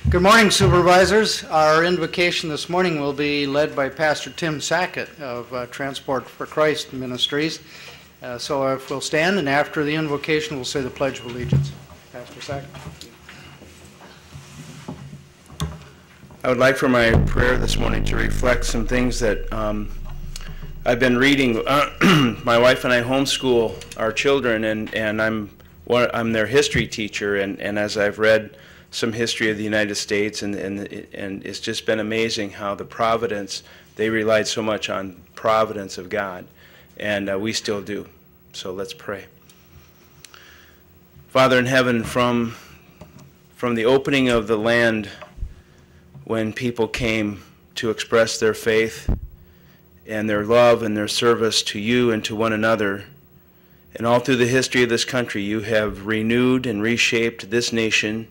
Good morning, supervisors. Our invocation this morning will be led by Pastor Tim Sackett of Transport for Christ Ministries. So if we'll stand, and after the invocation, we'll say the Pledge of Allegiance. Pastor Sackett. I would like for my prayer this morning to reflect some things that I've been reading. My wife and I homeschool our children, and I'm their history teacher, and as I've read some history of the United States, and it's just been amazing how the providence, they relied so much on providence of God, and we still do. So let's pray. Father in heaven, from the opening of the land, when people came to express their faith and their love and their service to you and to one another, and all through the history of this country, you have renewed and reshaped this nation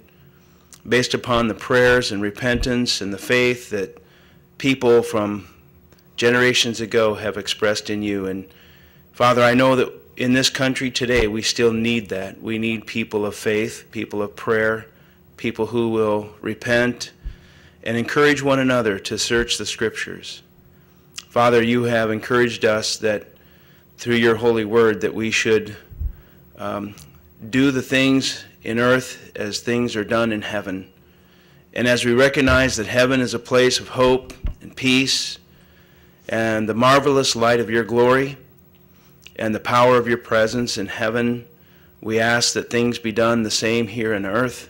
based upon the prayers and repentance and the faith that people from generations ago have expressed in you. And Father, I know that in this country today we still need that. We need people of faith, people of prayer, people who will repent and encourage one another to search the Scriptures. Father, you have encouraged us that through your holy word that we should do the things in earth as things are done in heaven. And as we recognize that heaven is a place of hope and peace and the marvelous light of your glory and the power of your presence in heaven, we ask that things be done the same here on earth.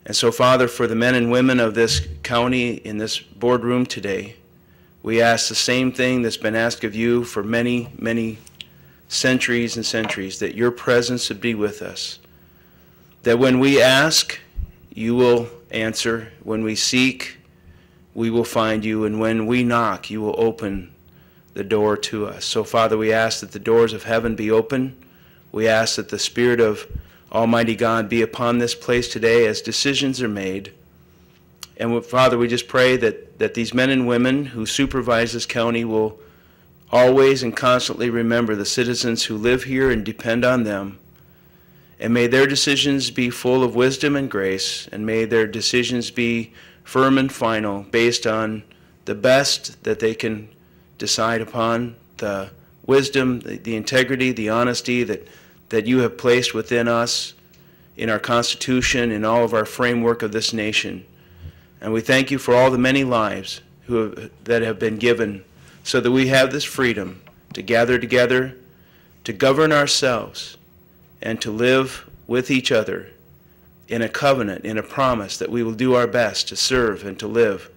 And so, Father, for the men and women of this county in this boardroom today, we ask the same thing that's been asked of you for many, many centuries and centuries, that your presence would be with us. That when we ask, you will answer. When we seek, we will find you. And when we knock, you will open the door to us. So, Father, we ask that the doors of heaven be open. We ask that the Spirit of Almighty God be upon this place today as decisions are made. And, Father, we just pray that these men and women who supervise this county will always and constantly remember the citizens who live here and depend on them. And may their decisions be full of wisdom and grace, and may their decisions be firm and final, based on the best that they can decide upon, the wisdom, the integrity, the honesty that you have placed within us, in our Constitution, in all of our framework of this nation. And we thank you for all the many lives that have been given so that we have this freedom to gather together, to govern ourselves, and to live with each other in a covenant, in a promise that we will do our best to serve and to live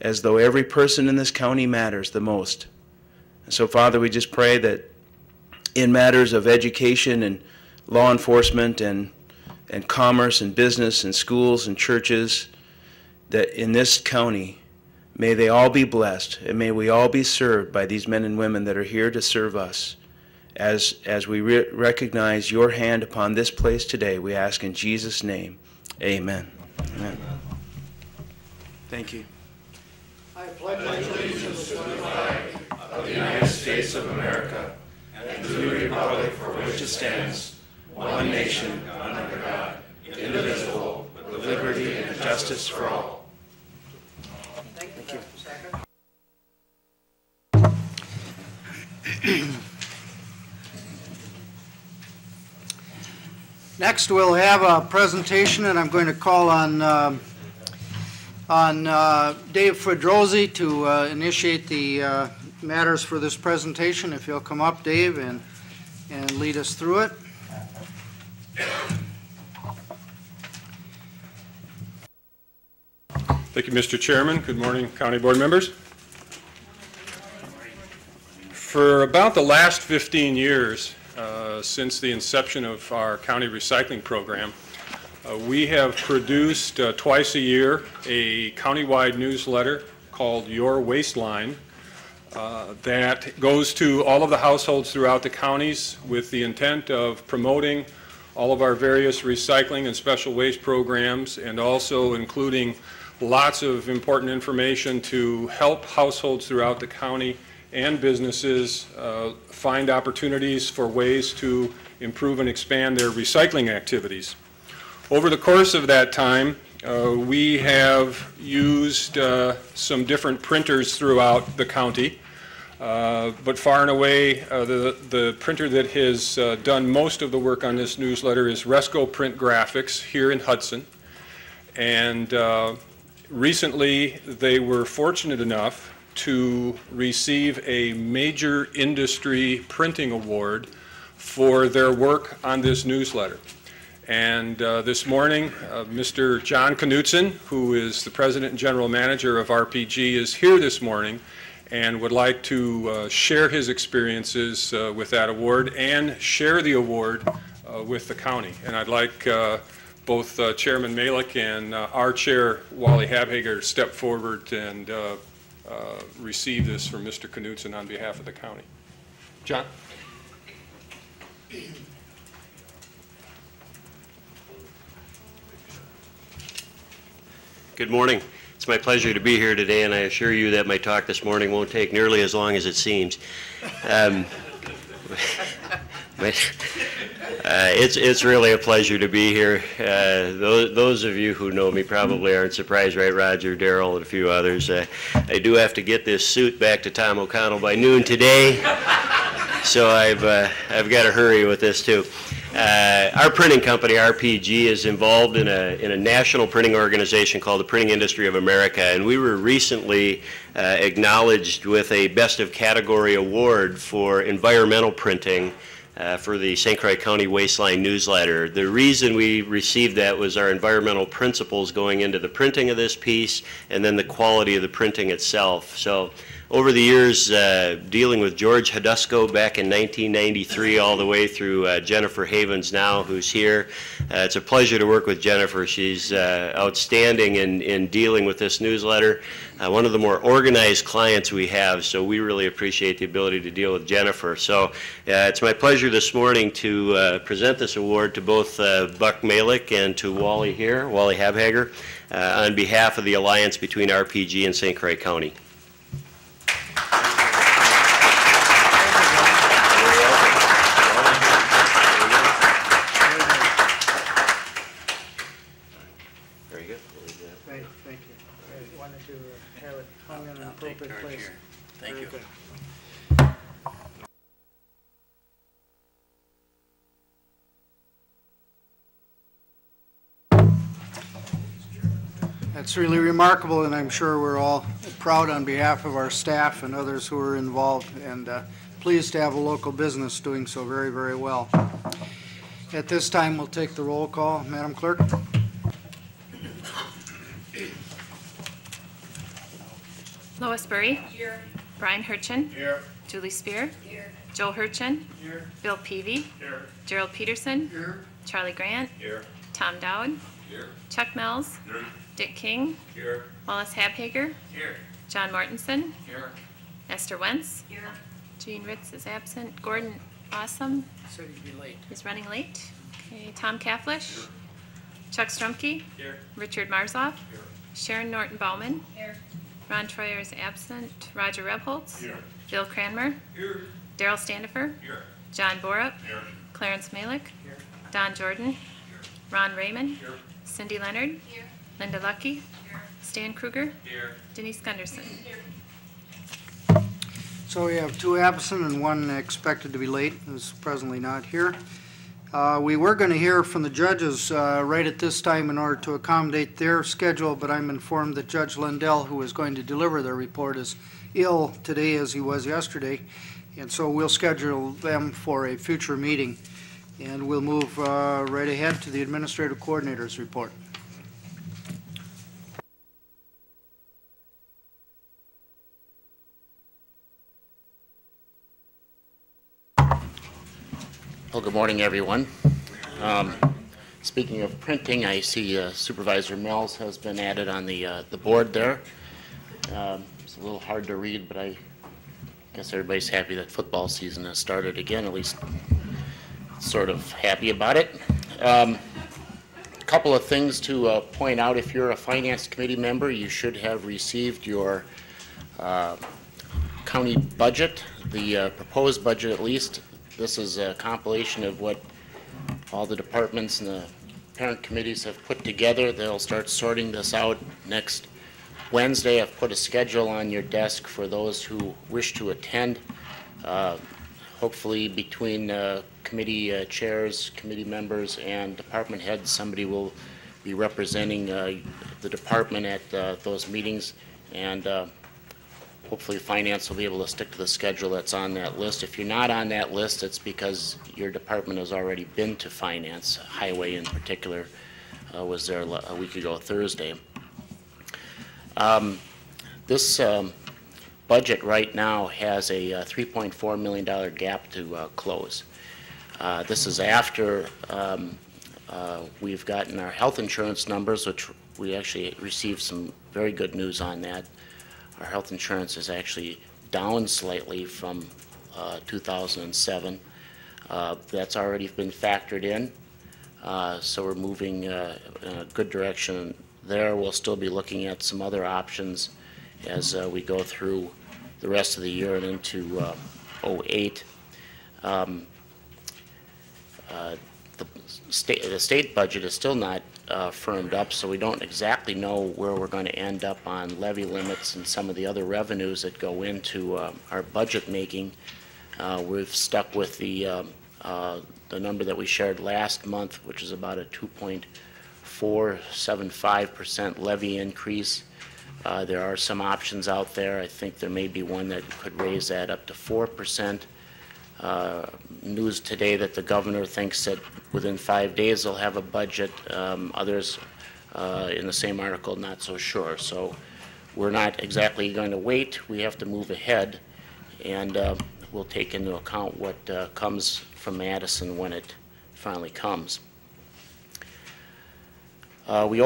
as though every person in this county matters the most. And so, Father, we just pray that in matters of education and law enforcement and commerce and business and schools and churches, that in this county, may they all be blessed, and may we all be served by these men and women that are here to serve us. As we recognize your hand upon this place today, we ask in Jesus' name, amen. Amen. Thank you. I pledge allegiance to the flag of the United States of America and to the republic for which it stands, one nation, under God, indivisible, with liberty and justice for all. Thank you. Next, we'll have a presentation, and I'm going to call on on Dave Fedrosi to initiate the matters for this presentation. If you'll come up, Dave, and lead us through it. Thank you, Mr. Chairman. Good morning, County Board members. For about the last 15 years, since the inception of our county recycling program, we have produced twice a year a countywide newsletter called Your Wasteline that goes to all of the households throughout the counties with the intent of promoting all of our various recycling and special waste programs, and also including lots of important information to help households throughout the county and businesses find opportunities for ways to improve and expand their recycling activities. Over the course of that time, we have used some different printers throughout the county, but far and away the printer that has done most of the work on this newsletter is Resco Print Graphics here in Hudson. And recently they were fortunate enough to receive a major industry printing award for their work on this newsletter. And this morning, Mr. John Knutson, who is the President and General Manager of RPG, is here this morning and would like to share his experiences with that award and share the award with the county. And I'd like both Chairman Malik and our Chair, Wally Habhager, step forward and receive this from Mr. Knutson on behalf of the county. John? Good morning. It's my pleasure to be here today, and I assure you that my talk this morning won't take nearly as long as it seems. It's really a pleasure to be here. Those of you who know me probably aren't surprised, right, Roger, Darrell, and a few others. I do have to get this suit back to Tom O'Connell by noon today, so I've got to hurry with this too. Our printing company, RPG, is involved in a national printing organization called the Printing Industry of America, and we were recently acknowledged with a Best of Category award for environmental printing for the St. Croix County Wasteline newsletter. The reason we received that was our environmental principles going into the printing of this piece, and then the quality of the printing itself. So over the years, dealing with George Hadusko back in 1993 all the way through Jennifer Havens now, who's here. It's a pleasure to work with Jennifer. She's outstanding in dealing with this newsletter. One of the more organized clients we have, so we really appreciate the ability to deal with Jennifer. So it's my pleasure this morning to present this award to both Buck Malik and to Wally here, Wally Habhager, on behalf of the alliance between RPG and St. Croix County. Thank you. I wanted to have it hung in an appropriate place. Thank you. Good. That's really remarkable, and I'm sure we're all proud on behalf of our staff and others who are involved, and pleased to have a local business doing so very, very well. At this time, we'll take the roll call. Madam Clerk? Lois Burry. Here. Brian Hurchin. Here. Julie Spear. Here. Joel Hurchin. Here. Bill Peavy. Here. Gerald Peterson. Here. Charlie Grant. Here. Tom Dowd. Here. Chuck Mills. Here. Dick King. Here. Wallace Habhager. Here. John Mortensen. Here. Esther Wentz. Here. Jean Ritz is absent. Gordon Awesome Said he'd be late. is running late. Okay, Tom Kaflish. Chuck Strumke. Here. Richard Marzoff. Here. Sharon Norton Bauman. Here. Ron Troyer is absent. Roger Rebholz. Here. Bill Cranmer. Here. Daryl Standifer. Here. John Borup. Here. Clarence Malik. Here. Don Jordan. Ron Raymond. Here. Cindy Leonard. Here. Linda Lucky. Here. Stan Kruger. Here. Denise Gunderson. So we have two absent and one expected to be late, who's presently not here. We were going to hear from the judges right at this time in order to accommodate their schedule, but I'm informed that Judge Lindell, who is going to deliver their report, is ill today as he was yesterday, and so we'll schedule them for a future meeting. And we'll move right ahead to the Administrative Coordinator's report. Well, good morning, everyone. Speaking of printing, I see Supervisor Mills has been added on the board there. It's a little hard to read, but I guess everybody's happy that football season has started again, at least sort of happy about it. A couple of things to point out. If you're a Finance Committee member, you should have received your county budget, the proposed budget at least. This is a compilation of what all the departments and the parent committees have put together. They'll start sorting this out next Wednesday. I've put a schedule on your desk for those who wish to attend. Hopefully between committee chairs, committee members, and department heads, somebody will be representing the department at those meetings, and hopefully Finance will be able to stick to the schedule that's on that list. If you're not on that list, it's because your department has already been to Finance. Highway in particular was there a week ago Thursday. This budget right now has a $3.4 million gap to close. This is after we've gotten our health insurance numbers, which we actually received some very good news on that. Our health insurance is actually down slightly from 2007. That's already been factored in, so we're moving in a good direction there. We'll still be looking at some other options as we go through the rest of the year and into 08. The state budget is still not firmed up, so we don't exactly know where we're going to end up on levy limits and some of the other revenues that go into our budget making. We've stuck with the number that we shared last month, which is about a 2.475% levy increase. There are some options out there. I think there may be one that could raise that up to 4%. News today that the governor thinks that within 5 days they'll have a budget. Others in the same article not so sure. So we're not exactly going to wait. We have to move ahead, and we'll take into account what comes from Madison when it finally comes. We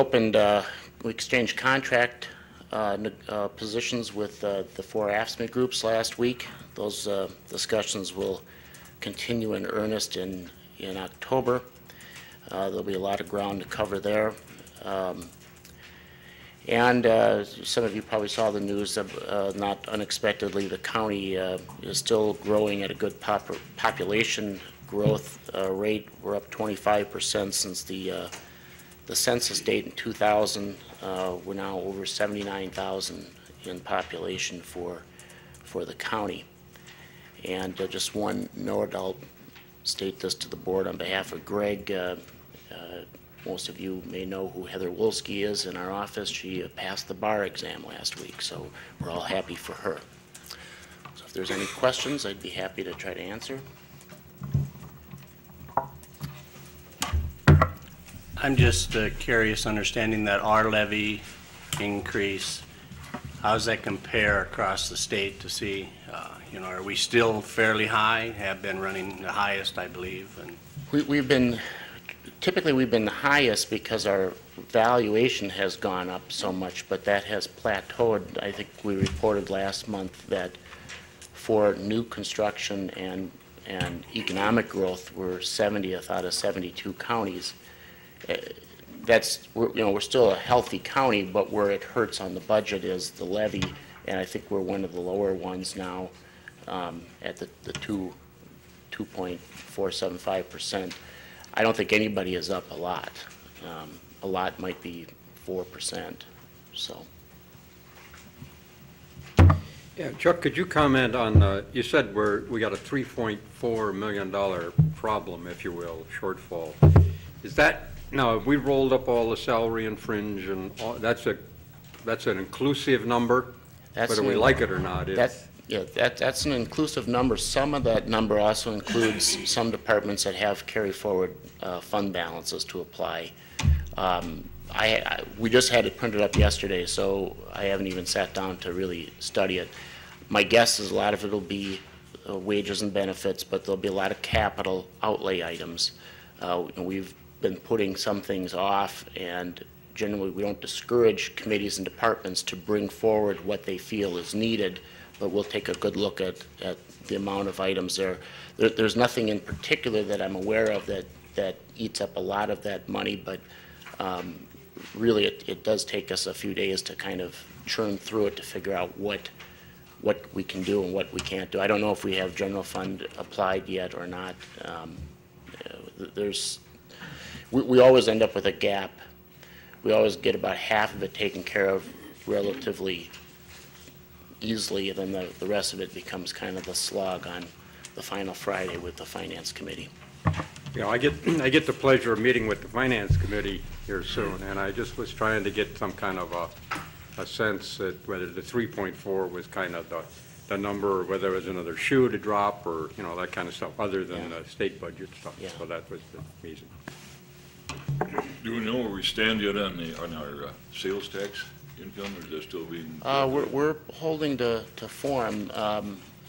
exchanged contract positions with the 4 AFSCME groups last week. Those discussions will continue in earnest in October. There'll be a lot of ground to cover there. And some of you probably saw the news of, not unexpectedly, the county is still growing at a good population growth rate. We're up 25% since the census date in 2000. We're now over 79,000 in population for the county. And just one note, I'll state this to the board on behalf of Greg. Most of you may know who Heather Wolski is in our office. She passed the bar exam last week, so we're all happy for her. So if there's any questions, I'd be happy to try to answer. I'm just curious, understanding that our levy increase, how does that compare across the state to see, are we still fairly high? Have been running the highest, I believe. And Typically we've been the highest because our valuation has gone up so much, but that has plateaued. I think we reported last month that for new construction and economic growth, we're 70th out of 72 counties. We're still a healthy county, but where it hurts on the budget is the levy, and I think we're one of the lower ones now at the 2.475%. I don't think anybody is up a lot. A lot might be 4%. So. Yeah, Chuck, could you comment on, you said we got a $3.4 million problem, if you will, shortfall. Is that, now, have we rolled up all the salary and fringe and all, that's an inclusive number, whether we like it or not? That's an inclusive number. Some of that number also includes some departments that have carry forward fund balances to apply. We just had it printed up yesterday, so I haven't even sat down to really study it. My guess is a lot of it will be wages and benefits, but there'll be a lot of capital outlay items. We've been putting some things off, and generally we don't discourage committees and departments to bring forward what they feel is needed, but we'll take a good look at the amount of items there. There's nothing in particular that I'm aware of that eats up a lot of that money, but really it does take us a few days to kind of churn through it to figure out what we can do and what we can't do. I don't know if we have general fund applied yet or not. We always end up with a gap. We always get about half of it taken care of relatively easily, and then the rest of it becomes kind of the slog on the final Friday with the Finance Committee. You know, I get the pleasure of meeting with the Finance Committee here soon, and I just was trying to get some kind of a sense that whether the 3.4 was kind of the number, or whether there was another shoe to drop, or, you know, that kind of stuff, other than the state budget stuff. Yeah. So that was the reason. Do we know where we stand yet on our sales tax income, or is that still being? We're holding to form.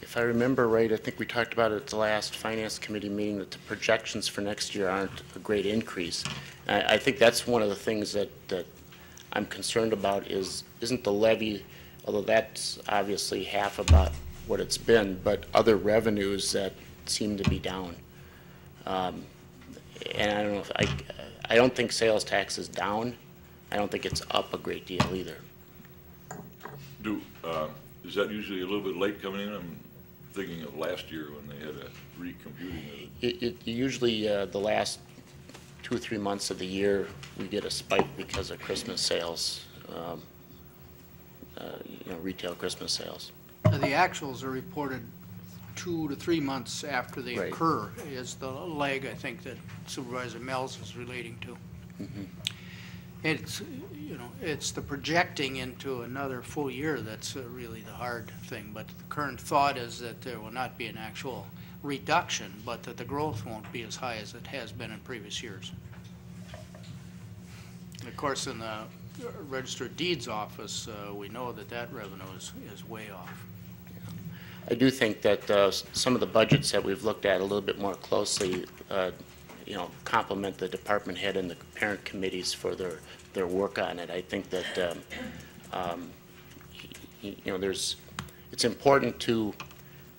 If I remember right, I think we talked about it at the last Finance Committee meeting, that the projections for next year aren't a great increase. I think that's one of the things that I'm concerned about isn't the levy, although that's obviously half about what it's been, but other revenues that seem to be down. And I don't know if I don't think sales tax is down. I don't think it's up a great deal either. Is that usually a little bit late coming in? I'm thinking of last year when they had a recomputing of it. It usually the last 2 or 3 months of the year we get a spike because of Christmas sales, retail Christmas sales. The actuals are reported 2 to 3 months after they Right. occur is the lag, I think, that Supervisor Mills is relating to. Mm-hmm. It's the projecting into another full year that's really the hard thing, but the current thought is that there will not be an actual reduction, but that the growth won't be as high as it has been in previous years. And of course, in the Register of Deeds office, we know that revenue is way off. I do think that some of the budgets that we've looked at a little bit more closely, complement the department head and the parent committees for their work on it. I think that it's important to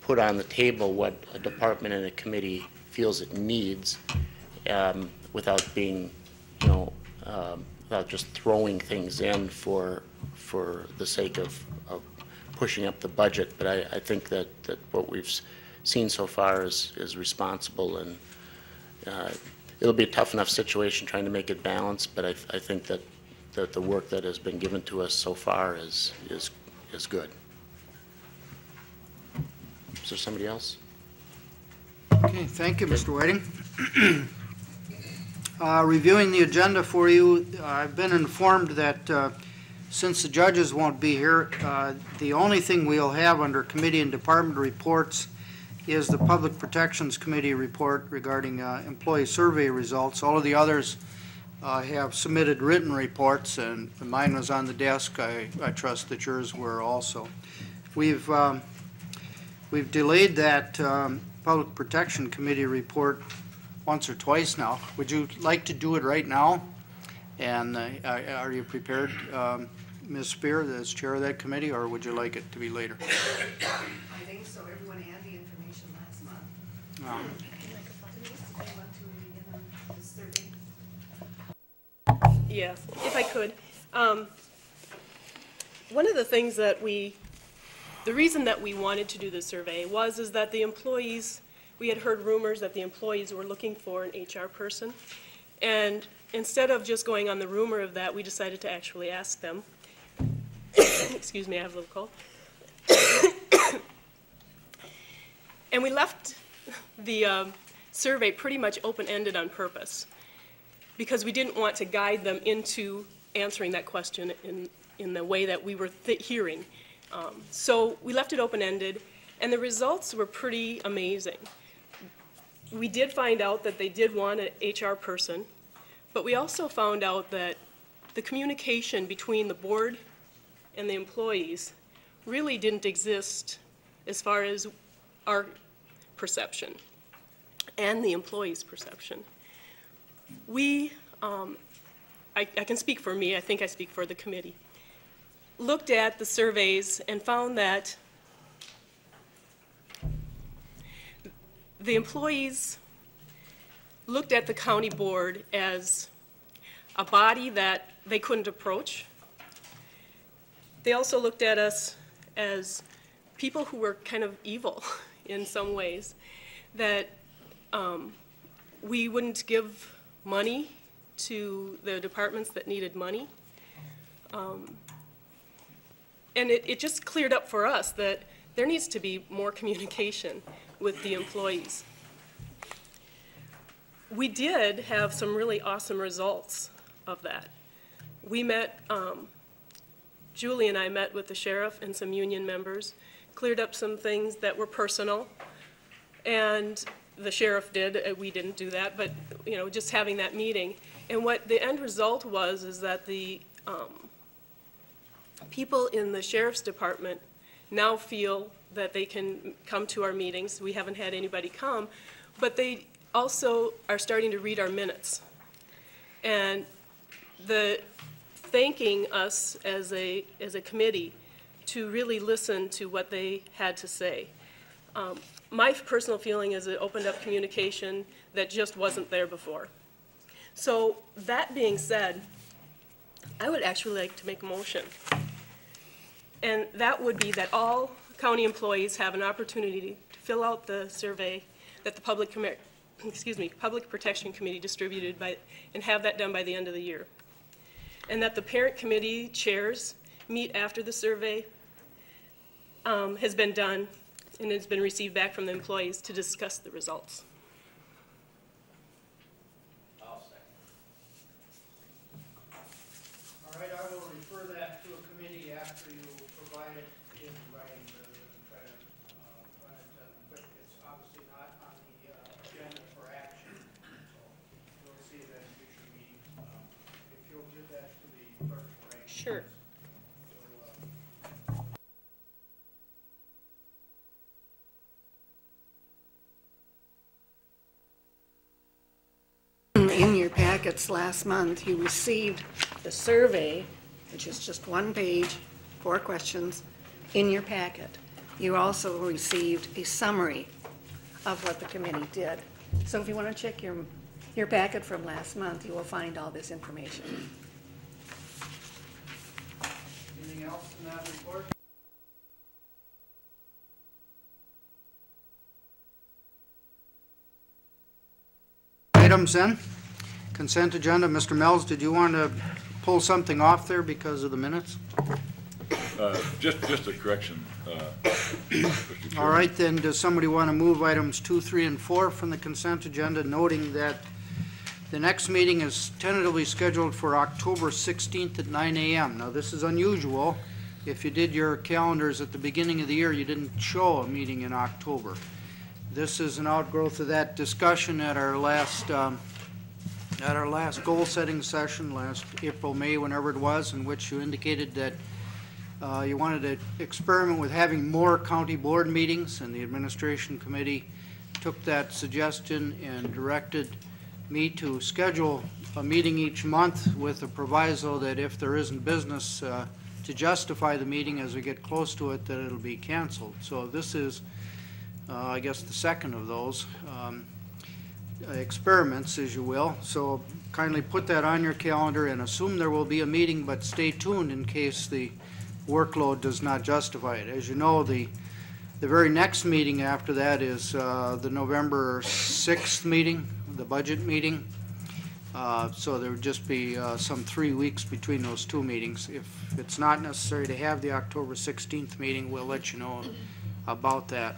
put on the table what a department and a committee feels it needs, without being, without just throwing things in for the sake of pushing up the budget. But I think that what we've seen so far is responsible, and it'll be a tough enough situation trying to make it balanced, but I think that the work that has been given to us so far is good. Is there somebody else? Okay, thank you, Mr. Whiting. Reviewing the agenda for you, I've been informed that since the judges won't be here, the only thing we'll have under committee and department reports is the Public Protections Committee report regarding employee survey results. All of the others have submitted written reports, and mine was on the desk. I trust that yours were also. We've delayed that Public Protection Committee report once or twice now. Would you like to do it right now? And are you prepared, Ms. Spear, as chair of that committee, or would you like it to be later? I think so. Everyone had the information last month. They want to begin on this Thursday. Yeah, if I could. One of the things that the reason that we wanted to do the survey is that the employees, we had heard rumors that the employees were looking for an HR person. And instead of just going on the rumor of that, we decided to actually ask them. Excuse me, I have a little cold. And we left the survey pretty much open-ended on purpose, because we didn't want to guide them into answering that question in the way that we were hearing. So we left it open-ended, and the results were pretty amazing. We did find out that they did want an HR person, but we also found out that the communication between the board and the employees really didn't exist as far as our perception and the employees' perception. We, I can speak for me, I think I speak for the committee, looked at the surveys and found that the employees looked at the county board as a body that they couldn't approach. They also looked at us as people who were kind of evil in some ways, that we wouldn't give money to the departments that needed money. And it just cleared up for us that there needs to be more communication with the employees. We did have some really awesome results of that. We met, Julie and I met with the sheriff and some union members, cleared up some things that were personal, and the sheriff did, we didn't do that, but you know, just having that meeting. And what the end result was is that the people in the sheriff's department now feel that they can come to our meetings. We haven't had anybody come, but they also are starting to read our minutes. And the thanking us as a committee to really listen to what they had to say. My personal feeling is it opened up communication that just wasn't there before. So that being said, I would actually like to make a motion. And that would be that all county employees have an opportunity to fill out the survey that the Public Protection Committee distributed and have that done by the end of the year. And that the parent committee chairs meet after the survey has been done and has been received back from the employees to discuss the results. I'll second. All right, I will refer that to a committee after you provide it in writing rather than try to run it quick. It's obviously not on the agenda for action, so we'll see that in future meetings. If you'll give that to the clerk for action. Sure. In your packets last month, you received the survey, which is just one page, 4 questions, in your packet. You also received a summary of what the committee did. So if you want to check your packet from last month, you will find all this information. Anything else in that report? Items then. Consent agenda. Mr. Mells, did you want to pull something off there because of the minutes? Just a correction. Mr. Chairman. All right, then, does somebody want to move items 2, 3, and 4 from the consent agenda, noting that the next meeting is tentatively scheduled for October 16th at 9 a.m. Now, this is unusual. If you did your calendars at the beginning of the year, you didn't show a meeting in October. This is an outgrowth of that discussion at our last goal-setting session, last April, May, whenever it was, in which you indicated that you wanted to experiment with having more county board meetings, and the administration committee took that suggestion and directed me to schedule a meeting each month with a proviso that if there isn't business to justify the meeting as we get close to it, that it'll be canceled. So this is, I guess, the second of those experiments, as you will. So kindly put that on your calendar and assume there will be a meeting, but stay tuned in case the workload does not justify it. As you know, the very next meeting after that is the November 6th meeting, the budget meeting. So there would just be some 3 weeks between those 2 meetings. If it's not necessary to have the October 16th meeting, we'll let you know about that.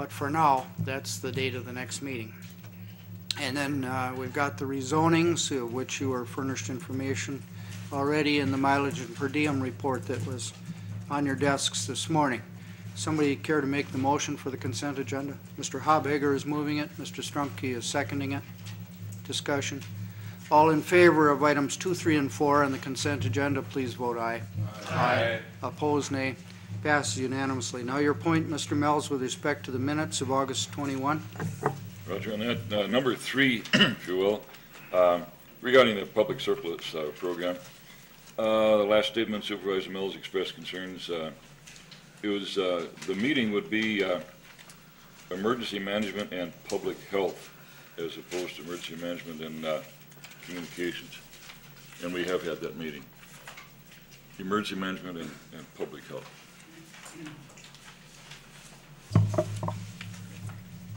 But for now, that's the date of the next meeting. And then we've got the rezonings, of which you were furnished information already in the mileage and per diem report that was on your desks this morning. Somebody care to make the motion for the consent agenda? Mr. Habegger is moving it. Mr. Strumke is seconding it. Discussion. All in favor of items 2, 3, and 4 on the consent agenda, please vote aye. Aye. Opposed, nay. Passes unanimously. Now your point, Mr. Mells, with respect to the minutes of August 21. Roger, on that, number 3, if you will, regarding the public surplus program, the last statement, Supervisor Mills expressed concerns. It was, the meeting would be emergency management and public health as opposed to emergency management and communications. And we have had that meeting. Emergency management and public health.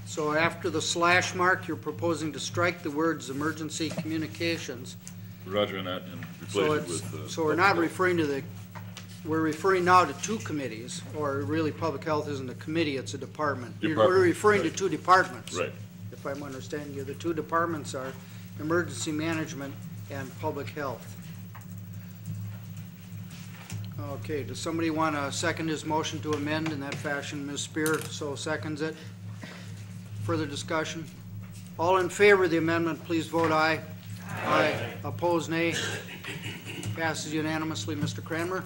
So after the slash mark, you're proposing to strike the words emergency communications. Roger on that, and So replace it with. so we're not referring to the, we're referring now to 2 committees, or really public health isn't a committee, it's a department. We're referring to 2 departments. Right. If I'm understanding you, the 2 departments are emergency management and public health. Okay, does somebody want to second his motion to amend in that fashion? Ms. Spear so seconds it. Further discussion? All in favor of the amendment, please vote aye. Aye. Opposed, nay. Passes unanimously. Mr. Cranmer?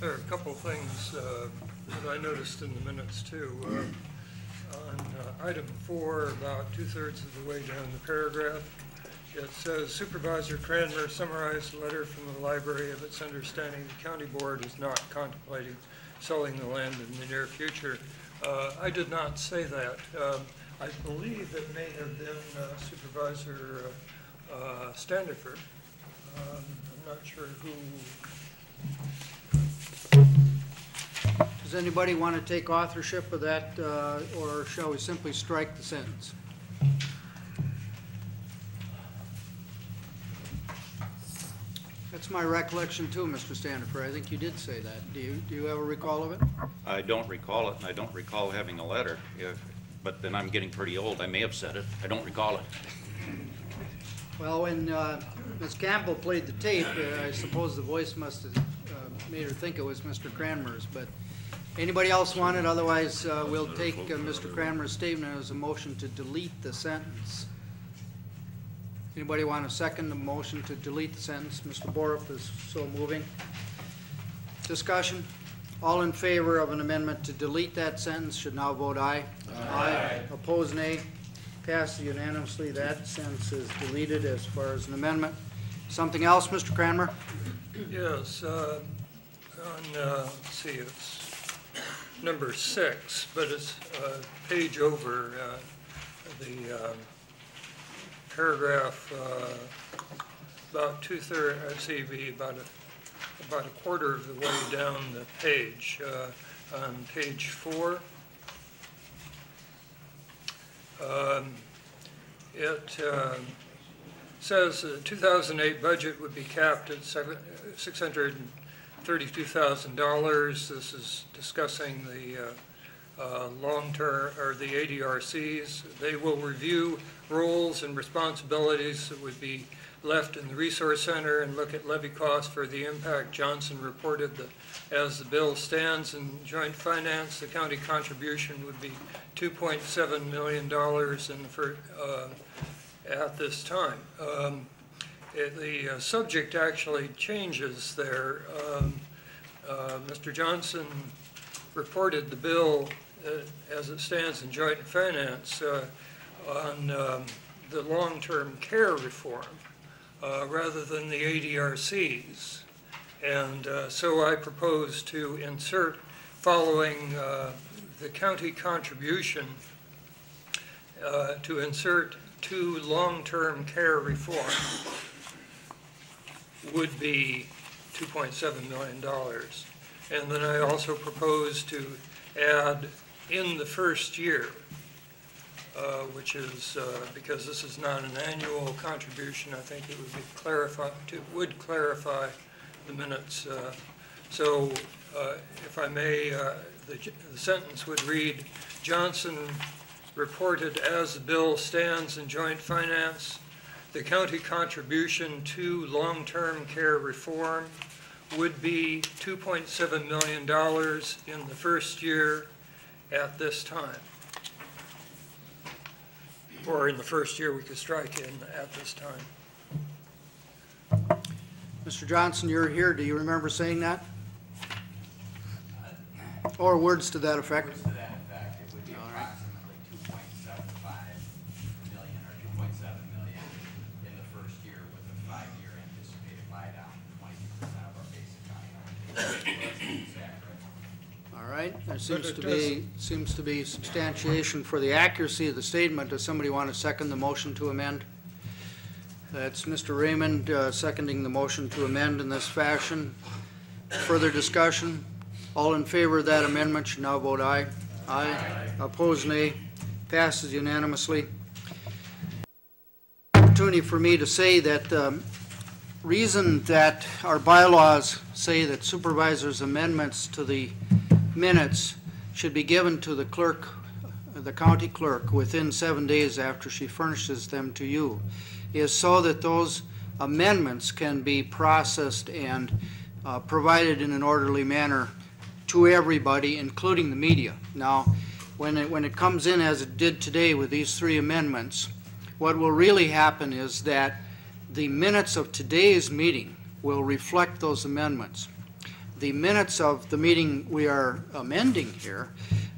There are a couple of things that I noticed in the minutes too. On item 4, about 2/3 of the way down the paragraph, it says Supervisor Cranmer summarized a letter from the library of its understanding the county board is not contemplating selling the land in the near future. I did not say that. I believe it may have been Supervisor Standifer. I'm not sure who. Does anybody want to take authorship of that, or shall we simply strike the sentence? That's my recollection too, Mr. Standifer. I think you did say that. Do you have a recall of it? I don't recall it, and I don't recall having a letter. But then I'm getting pretty old. I may have said it. I don't recall it. Well, when Ms. Campbell played the tape, I suppose the voice must have made her think it was Mr. Cranmer's. But anybody else want it? Otherwise, we'll take Mr. Cranmer's statement as a motion to delete the sentence. Anybody want to second the motion to delete the sentence? Mr. Borup is so moving. Discussion? All in favor of an amendment to delete that sentence should now vote aye. Aye. Opposed, nay. Passes unanimously. That sentence is deleted as far as an amendment. Something else, Mr. Cranmer? Yes. Let's see, it's number 6, but it's a page over the paragraph about 2/3, I'd say be about a quarter of the way down the page. On page 4, it says the 2008 budget would be capped at $632,000. This is discussing the long-term, or the ADRCs. They will review roles and responsibilities that would be left in the Resource Center and look at levy costs for the impact. Johnson reported that as the bill stands in joint finance, the county contribution would be $2.7 million at this time. The subject actually changes there. Mr. Johnson reported the bill as it stands in joint finance on the long-term care reform rather than the ADRCs. And so I propose to insert, following the county contribution, to insert to long-term care reform would be $2.7 million. And then I also propose to add in the first year, which is, because this is not an annual contribution, I think it would be clarify the minutes. So if I may, the sentence would read, Johnson reported as the bill stands in joint finance, the county contribution to long-term care reform would be $2.7 million in the first year at this time. Or in the first year, we could strike in at this time. Mr. Johnson, you're here. Do you remember saying that? Or words to that effect? Words to that effect. It would be approximately 2.75 million or 2.7 million in the first year with a 5-year anticipated buy down, 20% of our basic value. All right. There seems to be substantiation for the accuracy of the statement. Does somebody want to second the motion to amend? That's Mr. Raymond seconding the motion to amend in this fashion. Further discussion? All in favor of that amendment should now vote aye. Aye. Opposed, nay. Passes unanimously. Opportunity for me to say that the reason that our bylaws say that supervisors' amendments to the minutes should be given to the clerk, the county clerk, within 7 days after she furnishes them to you, is so that those amendments can be processed and provided in an orderly manner to everybody, including the media. Now, when it comes in as it did today with these 3 amendments, what will really happen is that the minutes of today's meeting will reflect those amendments. The minutes of the meeting we are amending here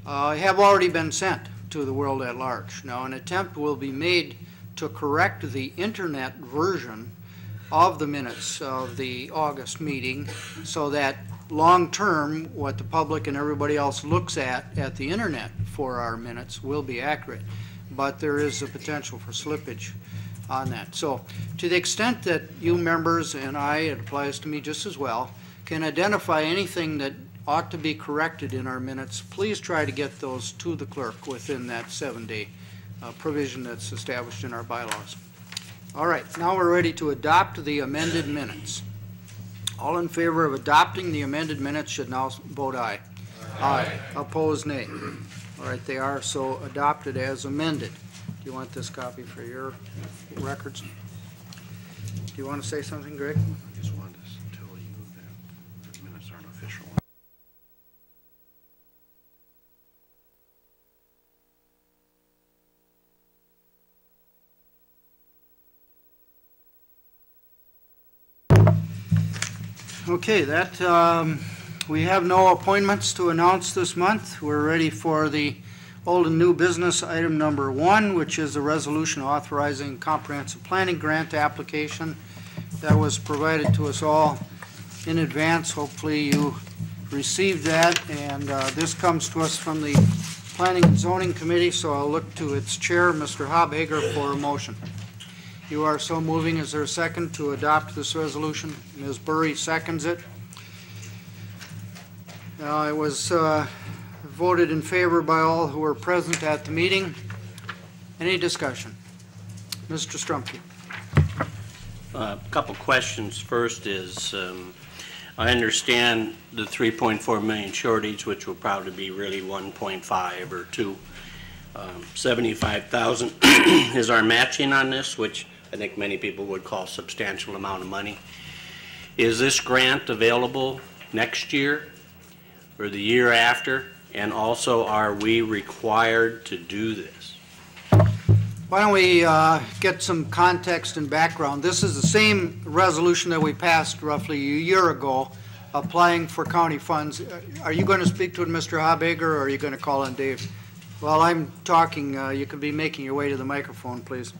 have already been sent to the world at large. Now, an attempt will be made to correct the internet version of the minutes of the August meeting so that long-term, what the public and everybody else looks at the internet for our minutes will be accurate. But there is a potential for slippage on that. So to the extent that you members and I, it applies to me just as well, can identify anything that ought to be corrected in our minutes, please try to get those to the clerk within that 7-day provision that's established in our bylaws. All right, now we're ready to adopt the amended minutes. All in favor of adopting the amended minutes should now vote aye. Aye. Opposed, nay. All right, they are so adopted as amended. Do you want this copy for your records? Do you want to say something, Greg? I just wanted to tell you that the minutes aren't official. Okay, we have no appointments to announce this month. We're ready for the old and new business item number 1, which is a resolution authorizing comprehensive planning grant application that was provided to us all in advance. Hopefully you received that, and this comes to us from the Planning and Zoning Committee, so I'll look to its chair, Mr. Hobhager, for a motion. You are so moving. Is there a second to adopt this resolution? Ms. Burry seconds it. It was voted in favor by all who were present at the meeting. Any discussion? Mr. Strumke. A couple questions. First is, I understand the 3.4 million shortage, which will probably be really 1.5 or 2. 75,000 is our matching on this, which I think many people would call a substantial amount of money. Is this grant available next year or the year after? And also, are we required to do this? Why don't we get some context and background. This is the same resolution that we passed roughly a year ago applying for county funds. Are you going to speak to it, Mr. Hobhager, or are you going to call on Dave? While I'm talking, you could be making your way to the microphone, please.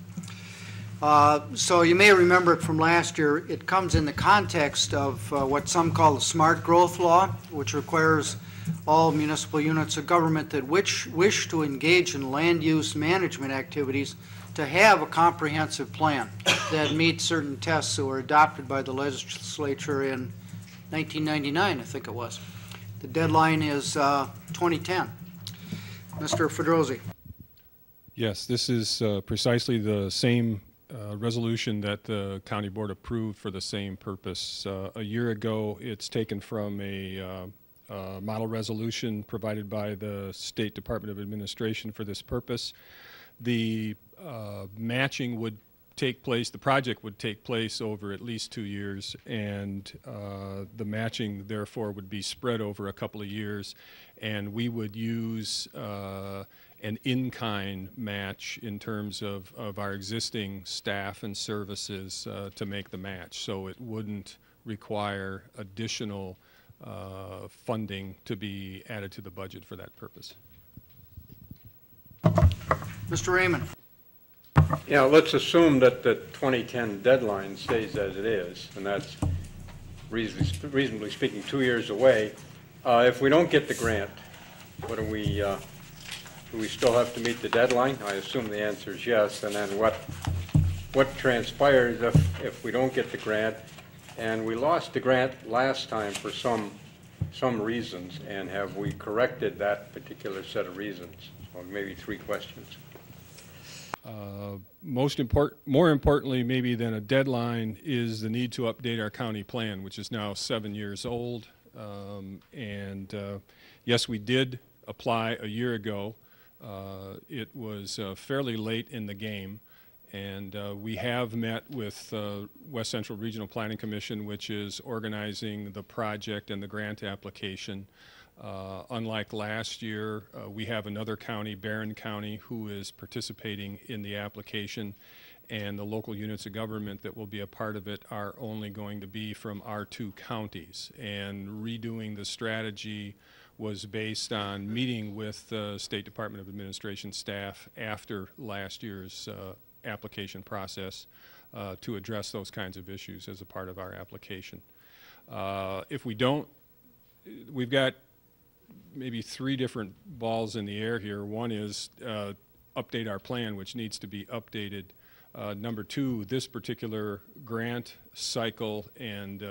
So you may remember it from last year. It comes in the context of what some call the Smart Growth Law, which requires all municipal units of government that wish to engage in land use management activities to have a comprehensive plan that meets certain tests that were adopted by the legislature in 1999, I think it was. The deadline is 2010. Mr. Fedrosi. Yes, this is precisely the same resolution that the county board approved for the same purpose. A year ago, it's taken from a model resolution provided by the State Department of Administration for this purpose. The matching would take place, the project would take place over at least 2 years, and the matching therefore would be spread over a couple of years, and we would use an in-kind match in terms of our existing staff and services to make the match. So it wouldn't require additional funding to be added to the budget for that purpose. Mr. Raymond. Yeah, let's assume that the 2010 deadline stays as it is, and that's reasonably speaking 2 years away. If we don't get the grant, what do we still have to meet the deadline? I assume the answer is yes. And then what transpires if we don't get the grant? And we lost the grant last time for some reasons, and have we corrected that particular set of reasons? So maybe 3 questions. More importantly, maybe than a deadline, is the need to update our county plan, which is now 7 years old. Yes, we did apply a year ago. It was fairly late in the game, and we have met with West Central Regional Planning Commission, which is organizing the project and the grant application. Unlike last year, we have another county, Barron County, who is participating in the application, and the local units of government that will be a part of it are only going to be from our 2 counties. And redoing the strategy was based on meeting with the State Department of Administration staff after last year's application process to address those kinds of issues as a part of our application. If we don't, we've got maybe 3 different balls in the air here. One is update our plan, which needs to be updated. Number 2, this particular grant cycle and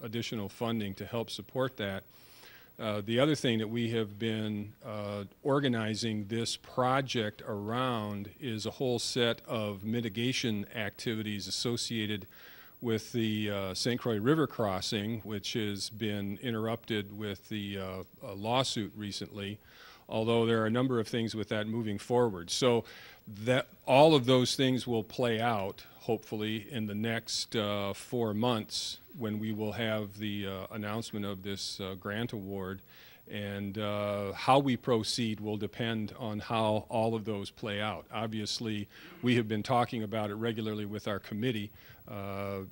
additional funding to help support that. The other thing that we have been organizing this project around is a whole set of mitigation activities associated with the St. Croix River crossing, which has been interrupted with the lawsuit recently, although there are a number of things with that moving forward. So that all of those things will play out, hopefully, in the next 4 months, when we will have the announcement of this grant award. And how we proceed will depend on how all of those play out. Obviously, we have been talking about it regularly with our committee,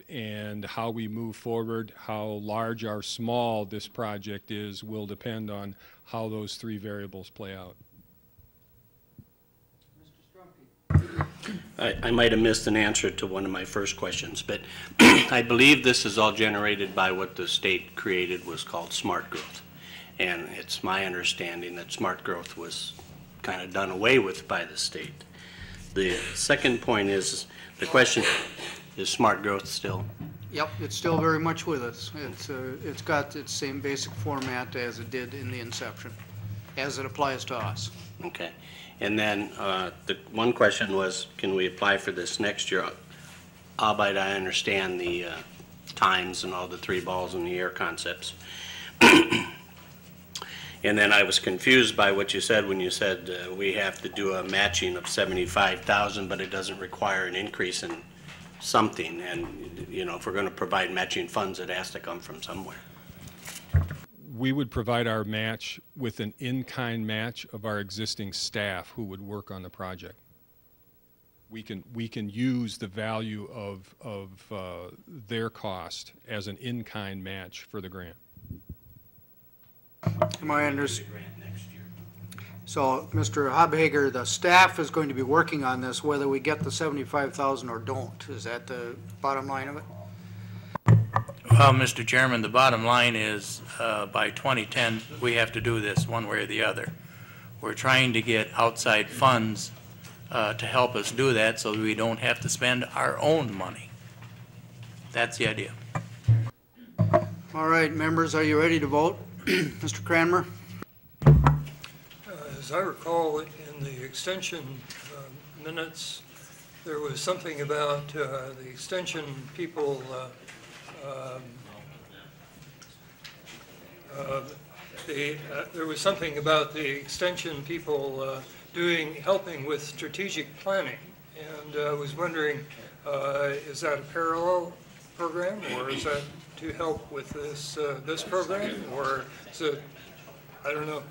and how we move forward, how large or small this project is, will depend on how those 3 variables play out. I might have missed an answer to one of my first questions, but I believe this is all generated by what the state created, was called smart growth. And it's my understanding that smart growth was kind of done away with by the state. The second point is, the question, is smart growth still? Yep, it's still very much with us. It's got its same basic format as it did in the inception, as it applies to us. Okay. And then the one question was, can we apply for this next year? Albeit I understand the times and all the 3 balls in the air concepts. And then I was confused by what you said when you said we have to do a matching of 75,000, but it doesn't require an increase in something. And, you know, if we're going to provide matching funds, it has to come from somewhere. We would provide our match with an in-kind match of our existing staff who would work on the project. We can use the value of their cost as an in-kind match for the grant. My understanding. So, Mr. Hobhager, the staff is going to be working on this whether we get the 75,000 or don't. Is that the bottom line of it? Well, Mr. Chairman, the bottom line is by 2010, we have to do this one way or the other. We're trying to get outside funds to help us do that so we don't have to spend our own money. That's the idea. All right, members, are you ready to vote? Mr. Cranmer? As I recall, in the extension minutes, there was something about the extension people there was something about the extension people helping with strategic planning. And I was wondering, is that a parallel program, or is that to help with this program, or is it, I don't know.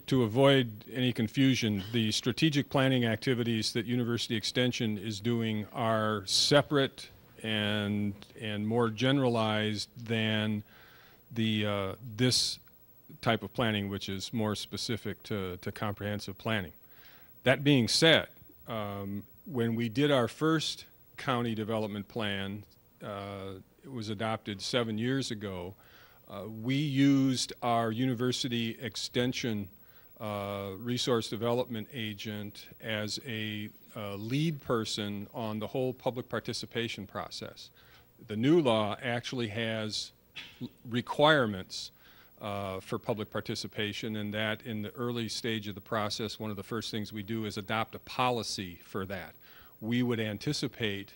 To avoid any confusion, the strategic planning activities that University Extension is doing are separate and more generalized than this type of planning, which is more specific to comprehensive planning. That being said, when we did our first county development plan, it was adopted 7 years ago. We used our University Extension resource development agent as a lead person on the whole public participation process. The new law actually has requirements for public participation, and that in the early stage of the process, one of the first things we do is adopt a policy for that. We would anticipate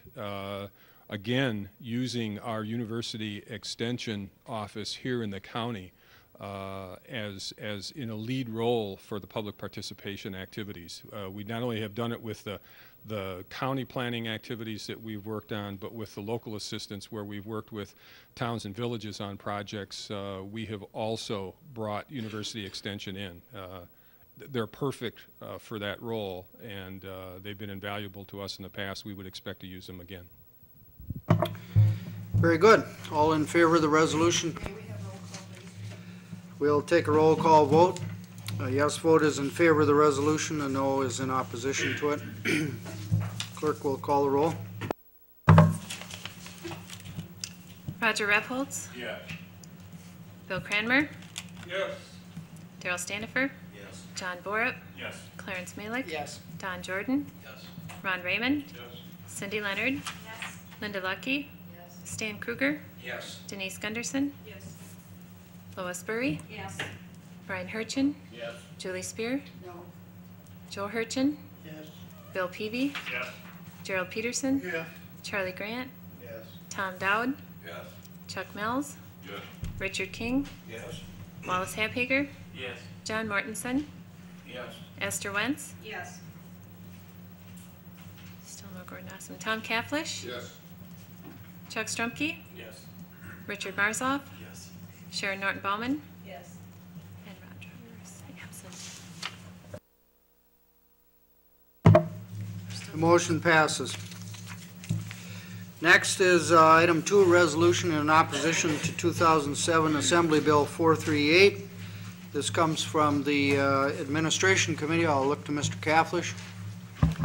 again, using our University Extension office here in the county as in a lead role for the public participation activities. We not only have done it with the county planning activities that we've worked on, but with the local assistance where we've worked with towns and villages on projects, we have also brought University Extension in. They're perfect for that role, and they've been invaluable to us in the past. We would expect to use them again. Very good. All in favor of the resolution? We'll take a roll call vote. A yes vote is in favor of the resolution, a no is in opposition to it. Clerk will call the roll. Roger Repholz? Yes. Bill Cranmer? Yes. Daryl Standifer? Yes. John Borup? Yes. Clarence Malick? Yes. Don Jordan? Yes. Ron Raymond? Yes. Cindy Leonard? Yes. Linda Lucky? Yes. Stan Kruger? Yes. Denise Gunderson? Yes. Lois Burry? Yes. Brian Hurchin? Yes. Julie Spear? No. Joe Hurchin? Yes. Bill Peavy? Yes. Gerald Peterson? Yes. Charlie Grant? Yes. Tom Dowd? Yes. Chuck Mills? Yes. Richard King? Yes. Wallace Halbhager? Yes. John Mortensen? Yes. Esther Wentz? Yes. Still no Gordon Osmond. Tom Kaflish? Yes. Chuck Strumke? Yes. Richard Marzoff? Yes. Sharon Norton Bauman? Yes. And Roger is absent. The motion passes. Next is item 2, resolution in opposition to 2007 Assembly Bill 438. This comes from the Administration Committee. I'll look to Mr. Kaflish.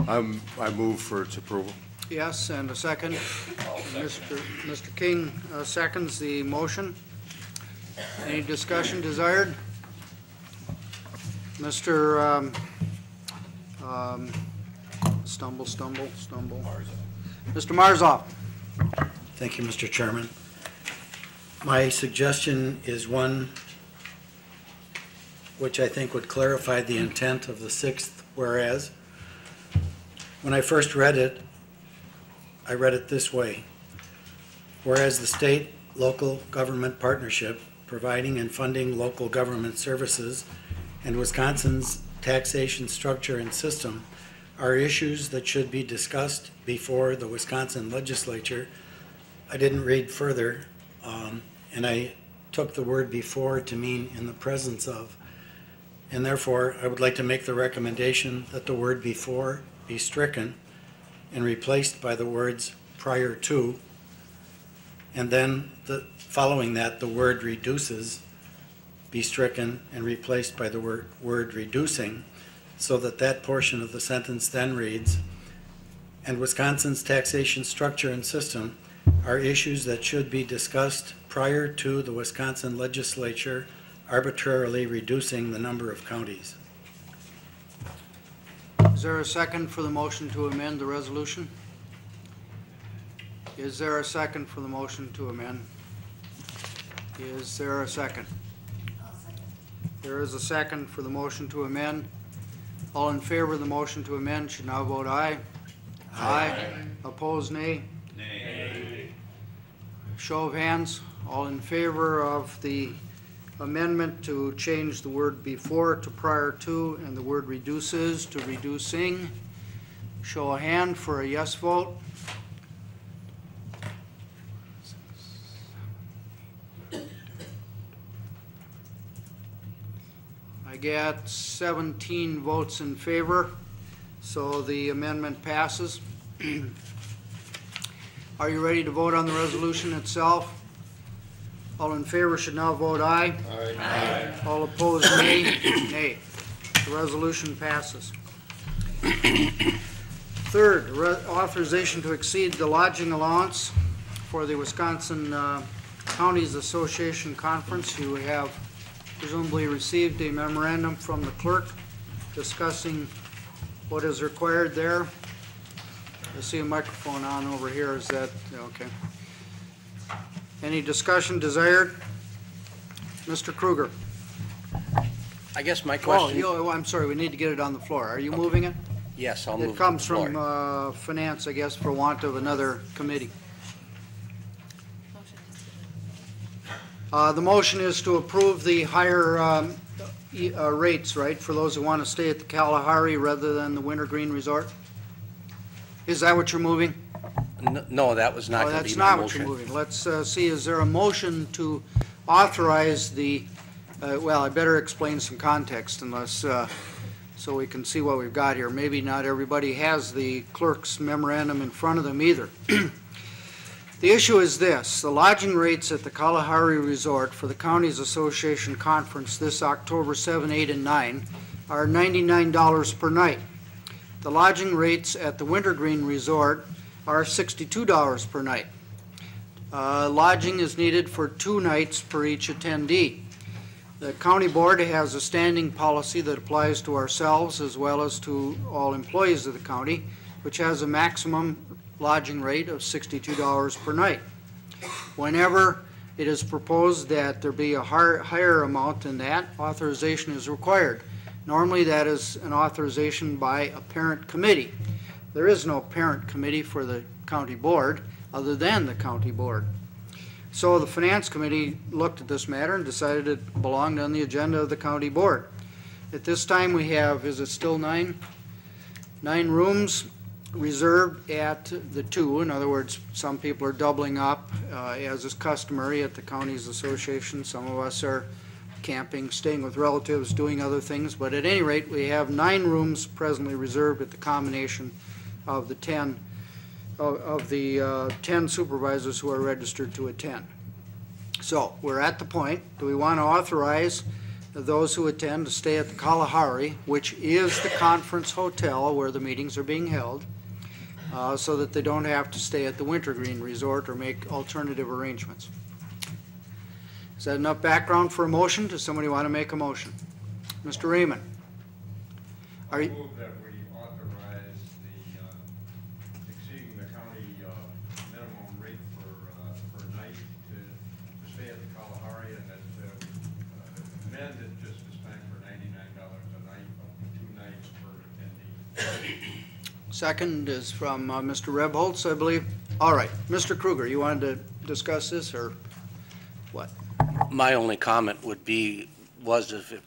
I move for its approval. Yes, and a second. Mr. King seconds the motion. Any discussion desired? Mr. Stumble. Mr. Marzoff. Thank you, Mr. Chairman. My suggestion is one which I think would clarify the intent of the 6th whereas. When I first read it, I read it this way. Whereas the state-local government partnership providing and funding local government services and Wisconsin's taxation structure and system are issues that should be discussed before the Wisconsin legislature. I didn't read further, and I took the word before to mean in the presence of. And therefore, I would like to make the recommendation that the word before be stricken and replaced by the words prior to, and then following that, the word reduces be stricken and replaced by the word reducing, so that that portion of the sentence then reads, and Wisconsin's taxation structure and system are issues that should be discussed prior to the Wisconsin legislature arbitrarily reducing the number of counties. Is there a second for the motion to amend the resolution? Is there a second for the motion to amend? Is there a second? There is a second for the motion to amend. All in favor of the motion to amend should now vote aye. Aye. Opposed, nay. Nay. Show of hands. All in favor of the amendment to change the word before to prior to and the word reduces to reducing? Show a hand for a yes vote. I got 17 votes in favor, so the amendment passes. Are you ready to vote on the resolution itself? All in favor should now vote aye. Aye. All opposed, nay. Nay. The resolution passes. Third, authorization to exceed the lodging allowance for the Wisconsin Counties Association Conference. You have presumably received a memorandum from the clerk discussing what is required there. I see a microphone on over here. Is that okay? Any discussion desired? Mr. Kruger. I guess my question. Oh, I'm sorry. We need to get it on the floor. Are you moving it? Yes, I'll move it. It comes from finance, I guess, for want of another committee. The motion is to approve the higher rates, right, for those who want to stay at the Kalahari rather than the Wintergreen Resort? Is that what you're moving? No, that was not going to be that's my not what motion. you're moving. Let's see, is there a motion to authorize the, well, I better explain some context unless, so we can see what we've got here. Maybe not everybody has the clerk's memorandum in front of them either. The issue is this: the lodging rates at the Kalahari Resort for the Counties Association Conference this October 7, 8, and 9 are $99 per night. The lodging rates at the Wintergreen Resort are $62 per night. Lodging is needed for 2 nights per each attendee. The county board has a standing policy that applies to ourselves as well as to all employees of the county, which has a maximum lodging rate of $62 per night. Whenever it is proposed that there be a higher amount than that, authorization is required. Normally that is an authorization by a parent committee. There is no parent committee for the county board other than the county board. So the finance committee looked at this matter and decided it belonged on the agenda of the county board. At this time we have, is it still 9 rooms reserved at the 2. In other words, some people are doubling up, as is customary at the counties association. Some of us are camping, staying with relatives, doing other things. But at any rate, we have 9 rooms presently reserved at the combination of the 10 10 supervisors who are registered to attend. So we're at the point. Do we want to authorize those who attend to stay at the Kalahari, which is the conference hotel where the meetings are being held, so that they don't have to stay at the Wintergreen Resort or make alternative arrangements? Is that enough background for a motion? Does somebody want to make a motion? Mr. Raymond. I move that we authorize the exceeding the county minimum rate for a night to stay at the Kalahari, and that amend it just to spend for $99 a night, up to 2 nights per attendee. Second is from Mr. Rebholz, I believe. All right. Mr. Kruger, you wanted to discuss this or what? My only comment would be, if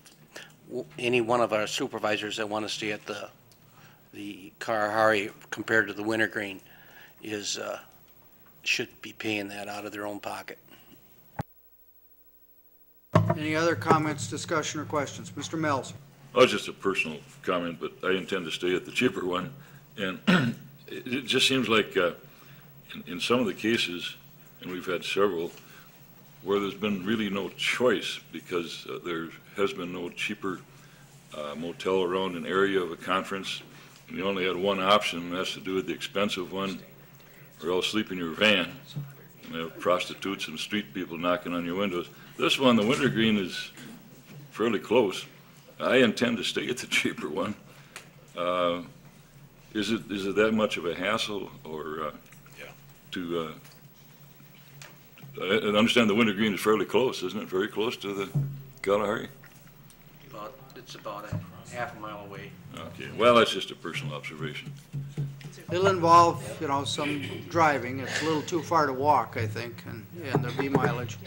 any one of our supervisors that want to stay at the Kalahari compared to the Wintergreen should be paying that out of their own pocket. Any other comments, discussion, or questions? Mr. Mills. Oh, it's just a personal comment, but I intend to stay at the cheaper one. And it just seems like in some of the cases, and we've had several, where there's been really no choice because there has been no cheaper motel around an area of a conference, and you only had one option, and that's to do with the expensive one, or else sleep in your van and have prostitutes and street people knocking on your windows. This one, the Wintergreen, is fairly close. I intend to stay at the cheaper one. Is it that much of a hassle, or to? I understand the Wintergreen is fairly close, isn't it? Very close to the Kalahari. It's about a half a mile away. Okay. Well, that's just a personal observation. Is there It'll involve, you know, some driving. It's a little too far to walk, I think, and there'll be mileage.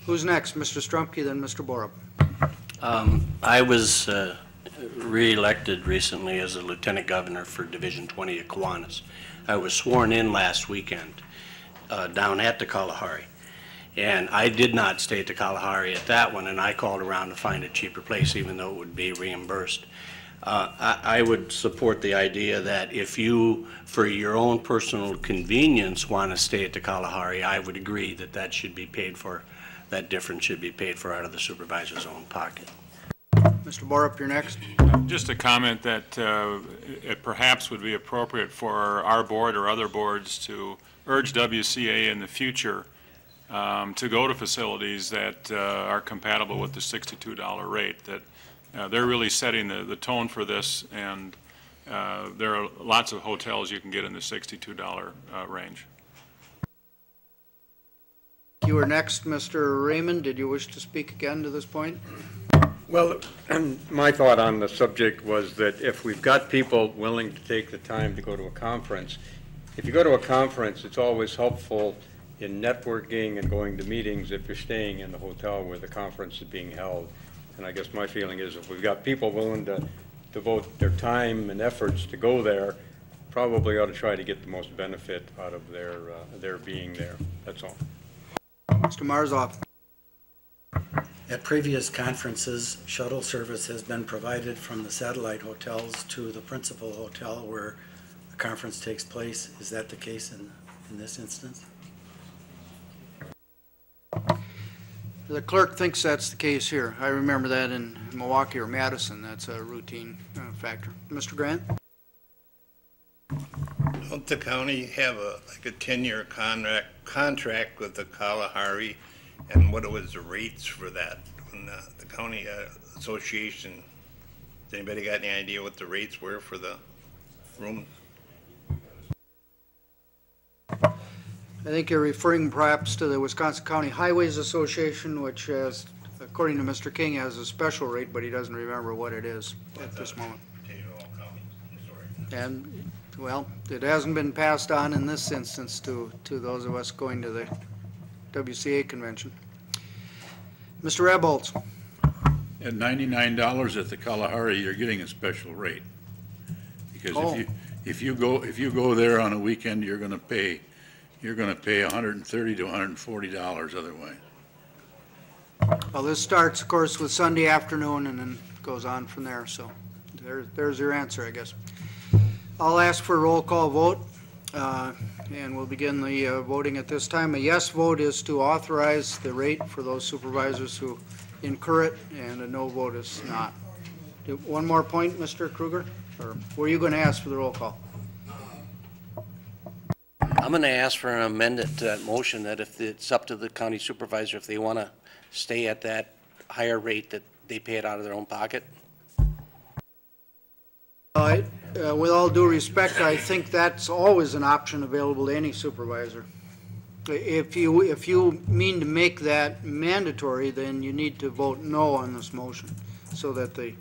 Who's next? Mr. Strumpke, then Mr. Borup. I was re-elected recently as a lieutenant governor for Division 20 of Kiwanis. I was sworn in last weekend down at the Kalahari. And I did not stay at the Kalahari at that one, and I called around to find a cheaper place, even though it would be reimbursed. I would support the idea that if you, for your own personal convenience, want to stay at the Kalahari, I would agree that that should be paid for, that difference should be paid for out of the supervisor's own pocket. Mr. Borup, you're next. Just a comment that it perhaps would be appropriate for our board or other boards to urge WCA in the future to go to facilities that are compatible with the $62 rate, that they're really setting the tone for this, and there are lots of hotels you can get in the $62 range. You were next, Mr. Raymond. Did you wish to speak again to this point? Well, my thought on the subject was that if we've got people willing to take the time to go to a conference, if you go to a conference, it's always helpful in networking and going to meetings if you're staying in the hotel where the conference is being held. And I guess my feeling is if we've got people willing to devote their time and efforts to go there, probably ought to try to get the most benefit out of their being there. That's all. Mr. Marzoff. At previous conferences, shuttle service has been provided from the satellite hotels to the principal hotel where the conference takes place. Is that the case in this instance? The clerk thinks that's the case here. I remember that in Milwaukee or Madison. That's a routine factor. Mr. Grant? Don't the county have like a 10-year contract with the Kalahari, and what was the rates for that? When the county association, has anybody got any idea what the rates were for the room? I think you're referring perhaps to the Wisconsin County Highways Association, which has, according to Mr. King, has a special rate, but he doesn't remember what it is at this moment. And, well, it hasn't been passed on in this instance to those of us going to the WCA convention. Mr. Rebholz. At $99 at the Kalahari, you're getting a special rate. Because if you go there on a weekend, you're going to pay $130 to $140 otherwise. Well, this starts, of course, with Sunday afternoon and then goes on from there. So there's your answer, I guess. I'll ask for a roll call vote, and we'll begin the voting at this time. A yes vote is to authorize the rate for those supervisors who incur it, and a no vote is not. One more point, Mr. Kruger? Or were you going to ask for the roll call? I'm going to ask for an amendment to that motion that if it's up to the county supervisor, if they want to stay at that higher rate, that they pay it out of their own pocket. With all due respect, I think that's always an option available to any supervisor. If you mean to make that mandatory, then you need to vote no on this motion, so that the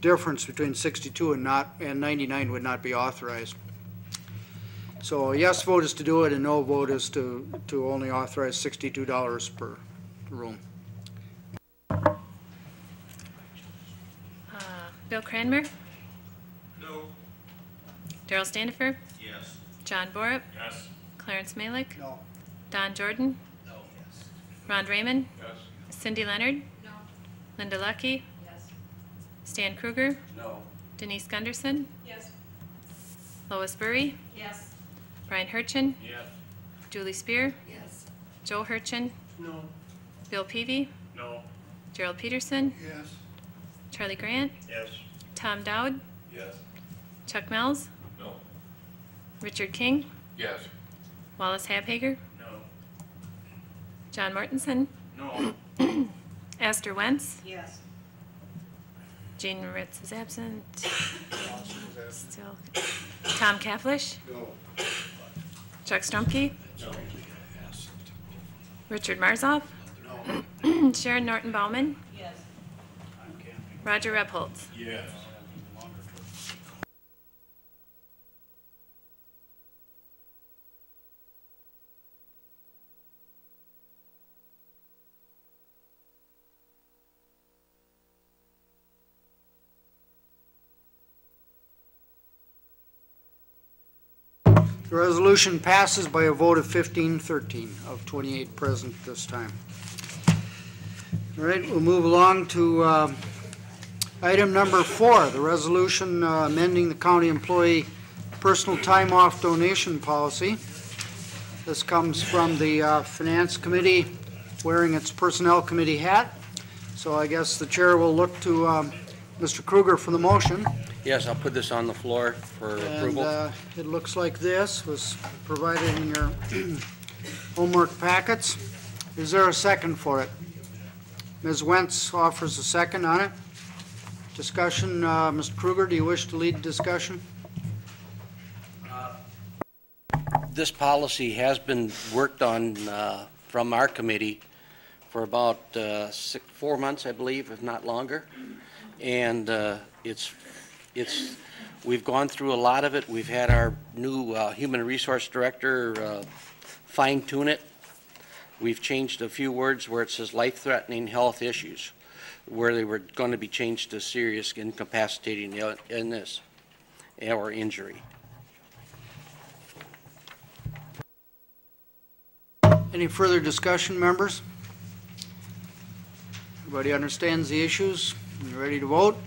difference between 62 and 99 would not be authorized. So a yes vote is to do it, and no vote is to only authorize $62 per room. Bill Cranmer? No. Darrell Standifer? Yes. John Borup? Yes. Clarence Malick? No. Don Jordan? No, yes. Ron Raymond? Yes. Cindy Leonard? No. Linda Lucky? Yes. Stan Kruger? No. Denise Gunderson? Yes. Lois Burry? Yes. Brian Hurchin? Yes. Julie Spear? Yes. Joe Hurchin? No. Bill Peavy? No. Gerald Peterson? Yes. Charlie Grant? Yes. Tom Dowd? Yes. Chuck Mells? No. Richard King? Yes. Wallace Habhager? No. John Mortensen? No. Esther Wentz? Yes. Jean Ritz is absent. Still. Tom Kaflish? No. Chuck Strumpke? No. Richard Marzoff? No. Sharon Norton Bauman? Yes. Roger Rebholz? Yes. The resolution passes by a vote of 15-13 of 28 present this time. All right, we'll move along to item number 4, the resolution amending the county employee personal time off donation policy. This comes from the Finance Committee wearing its Personnel Committee hat. So I guess the chair will look to Mr. Kruger for the motion. Yes, I'll put this on the floor for approval. And it looks like this was provided in your homework packets. Is there a second for it? Ms. Wentz offers a second on it. Discussion, Mr. Kruger, do you wish to lead discussion? This policy has been worked on from our committee for about 4 months, I believe, if not longer. And we've gone through a lot of it. We've had our new human resource director fine tune it. We've changed a few words where it says life-threatening health issues, where they were going to be changed to serious incapacitating illness or injury. Any further discussion, members? Everybody understands the issues? You ready to vote?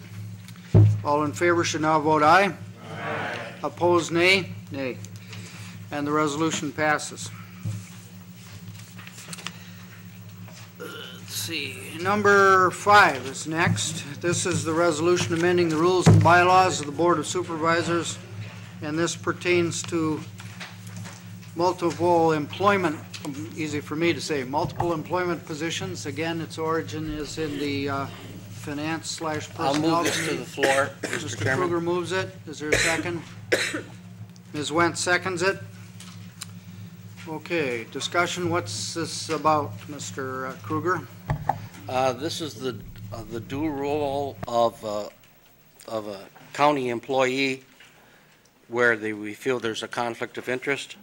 All in favor should now vote aye. Aye. Opposed, nay? Nay. And the resolution passes. Let's see. Number 5 is next. This is the resolution amending the rules and bylaws of the Board of Supervisors, and this pertains to multiple employment, easy for me to say, multiple employment positions. Again, its origin is in the finance/personnel. I'll move this to the floor, Mr. Chairman. Kruger moves it. Is there a second? Ms. Wentz seconds it. Okay, discussion. What's this about, Mr. Kruger? This is the dual role of a county employee where we feel there's a conflict of interest,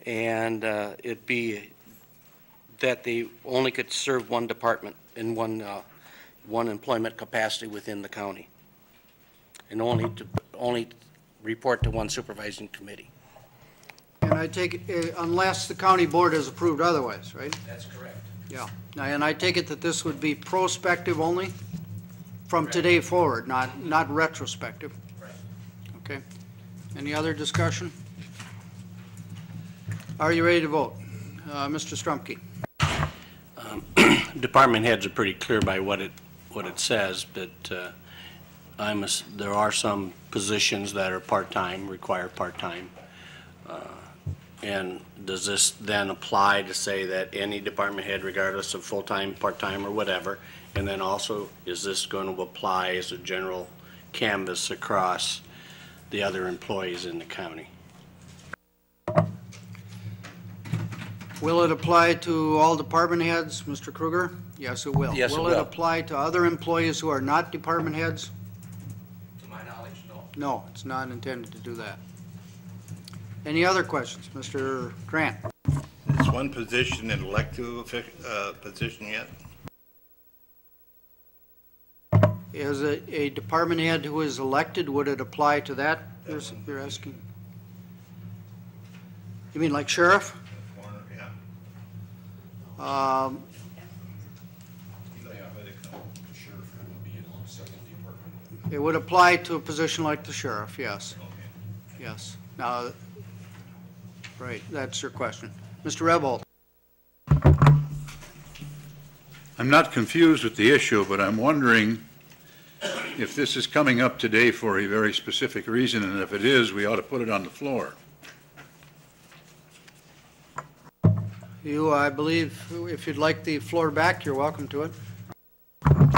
and it'd be that they only could serve one department in one employment capacity within the county, and only report to one supervising committee. And I take it, unless the county board has approved otherwise, right? That's correct. Yeah. Now, and I take it that this would be prospective only from today forward, not retrospective? Right. Okay. Any other discussion? Are you ready to vote? Mr. Strumke. Department heads are pretty clear by what it says, but there are some positions that are part-time, require part-time. And does this then apply to say that any department head, regardless of full-time, part-time, or whatever, and then also is this going to apply as a general canvas across the other employees in the county? Will it apply to all department heads, Mr. Kruger? Yes, it will. Yes, it Will will. it apply to other employees who are not department heads? To my knowledge, no. No, it's not intended to do that. Any other questions? Mr. Grant? Is one position an elective position yet? Is a department head who is elected, would it apply to that? You're asking? You mean like sheriff? Yeah. It would apply to a position like the sheriff, yes. Yes. Now, right, that's your question. Mr. Rebel. I'm not confused with the issue, but I'm wondering if this is coming up today for a very specific reason, and if it is, we ought to put it on the floor. You, I believe, if you'd like the floor back, you're welcome to it.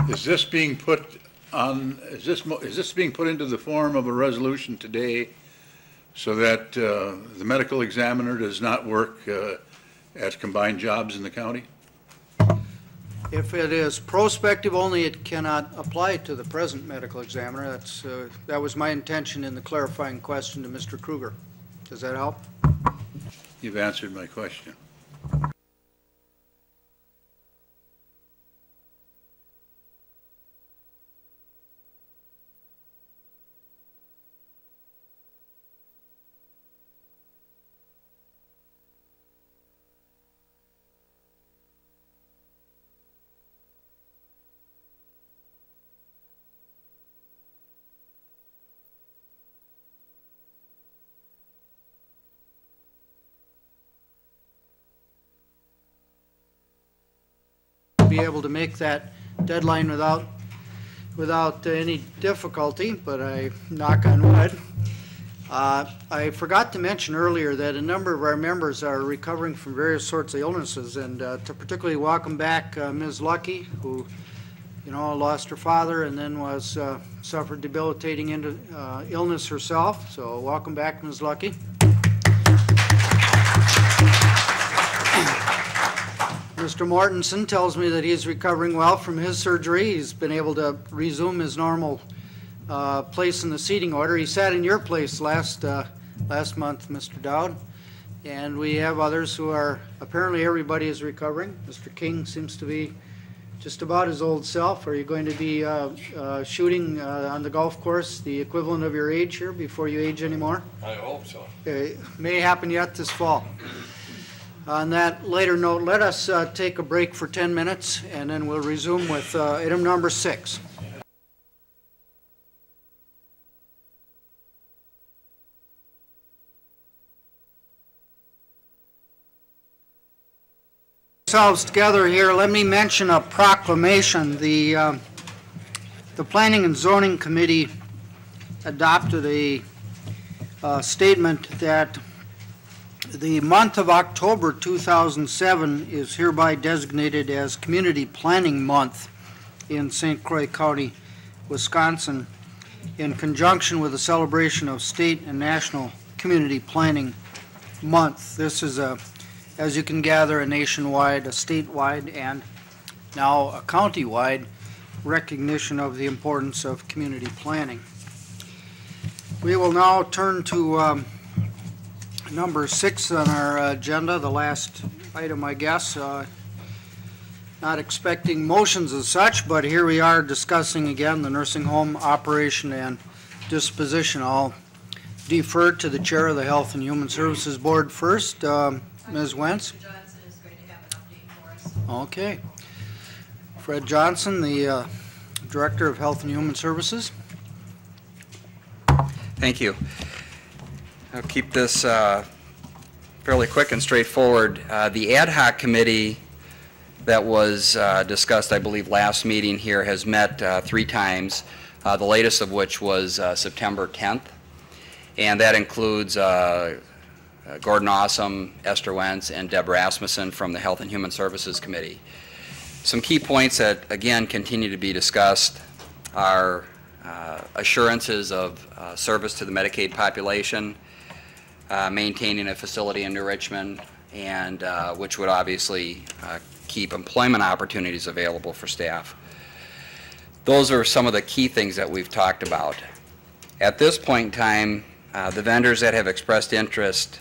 Is this being put on, is this being put into the form of a resolution today so that the medical examiner does not work at combined jobs in the county? If it is prospective only, it cannot apply to the present medical examiner. That was my intention in the clarifying question to Mr. Kruger. Does that help? You've answered my question. be able to make that deadline without any difficulty, but I knock on wood. I forgot to mention earlier that a number of our members are recovering from various sorts of illnesses, and to particularly welcome back Ms. Lucky, who, you know, lost her father and then was suffered debilitating illness herself. So welcome back, Ms. Lucky. Mr. Mortensen tells me that he's recovering well from his surgery. He's been able to resume his normal place in the seating order. He sat in your place last month, Mr. Dowd. And we have others who are, apparently everybody is recovering. Mr. King seems to be just about his old self. Are you going to be shooting on the golf course the equivalent of your age here before you age anymore? I hope so. May happen yet this fall. On that later note, let us take a break for 10 minutes, and then we'll resume with item number 6. Ourselves together here, let me mention a proclamation. The Planning and Zoning Committee adopted a statement that the month of October 2007 is hereby designated as Community Planning Month in St. Croix County, Wisconsin, in conjunction with the celebration of State and National Community Planning Month. This is, as you can gather, a nationwide, a statewide, and now a county-wide recognition of the importance of community planning. We will now turn to number 6 on our agenda, the last item, I guess. Not expecting motions as such, but here we are discussing again the nursing home operation and disposition. I'll defer to the chair of the Health and Human Services Board first. Ms. Wentz? Johnson is going to have an update for us. Okay. Fred Johnson, the Director of Health and Human Services. Thank you. I'll keep this fairly quick and straightforward. The ad hoc committee that was discussed, I believe, last meeting here has met 3 times, the latest of which was September 10th. And that includes Gordon Awesome, Esther Wentz, and Deb Rasmussen from the Health and Human Services Committee. Some key points that, again, continue to be discussed are assurances of service to the Medicaid population, maintaining a facility in New Richmond, and which would obviously keep employment opportunities available for staff. Those are some of the key things that we've talked about. At this point in time, the vendors that have expressed interest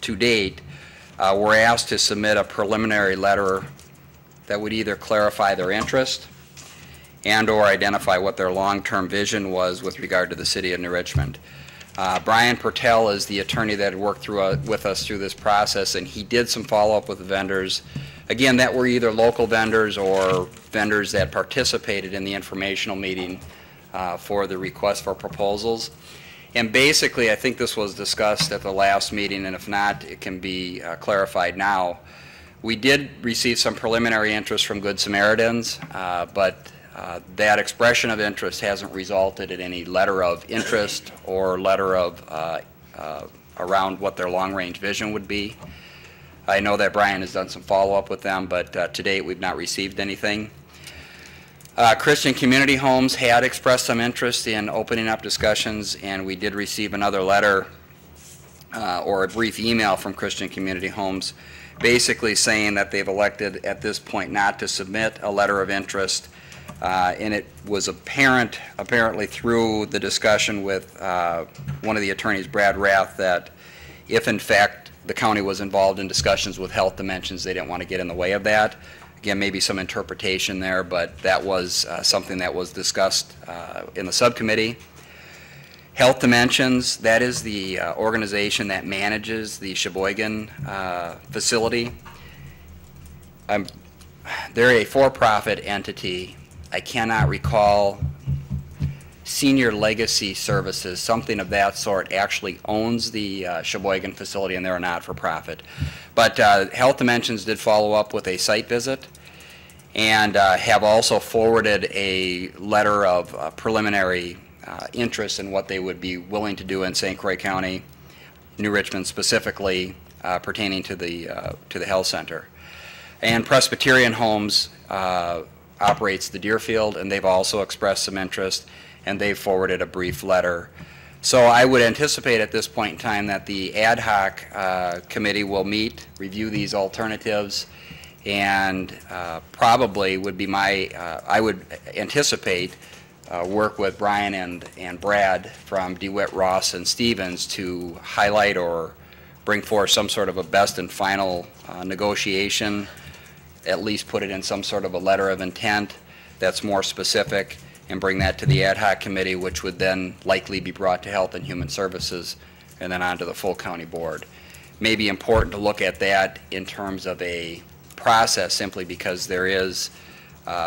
to date were asked to submit a preliminary letter that would either clarify their interest and or identify what their long-term vision was with regard to the city of New Richmond. Brian Pertel is the attorney that had worked with us through this process, and he did some follow-up with the vendors, again, that were either local vendors or vendors that participated in the informational meeting for the request for proposals. And basically, I think this was discussed at the last meeting, and if not, it can be clarified now. We did receive some preliminary interest from Good Samaritans, but that expression of interest hasn't resulted in any letter of interest or letter of around what their long-range vision would be. I know that Brian has done some follow-up with them, but to date we've not received anything. Christian Community Homes had expressed some interest in opening up discussions, and we did receive another letter or a brief email from Christian Community Homes basically saying that they've elected at this point not to submit a letter of interest. And it was apparently through the discussion with one of the attorneys, Brad Rath, that if in fact the county was involved in discussions with Health Dimensions, they didn't want to get in the way of that. Again, maybe some interpretation there, but that was something that was discussed in the subcommittee. Health Dimensions, that is the organization that manages the Sheboygan facility. They're a for-profit entity. I cannot recall Senior Legacy Services, something of that sort, actually owns the Sheboygan facility, and they're a not-for-profit. But Health Dimensions did follow up with a site visit, and have also forwarded a letter of preliminary interest in what they would be willing to do in St. Croix County, New Richmond specifically, pertaining to the health center. And Presbyterian Homes operates the Deerfield, and they've also expressed some interest, and they've forwarded a brief letter. So I would anticipate at this point in time that the ad hoc committee will meet, review these alternatives, and probably would be I would anticipate work with Brian and Brad from DeWitt, Ross, and Stevens to highlight or bring forth some sort of a best and final negotiation, at least put it in some sort of a letter of intent that's more specific, and bring that to the ad hoc committee, which would then likely be brought to Health and Human Services and then on to the full county board. May be important to look at that in terms of a process, simply because there is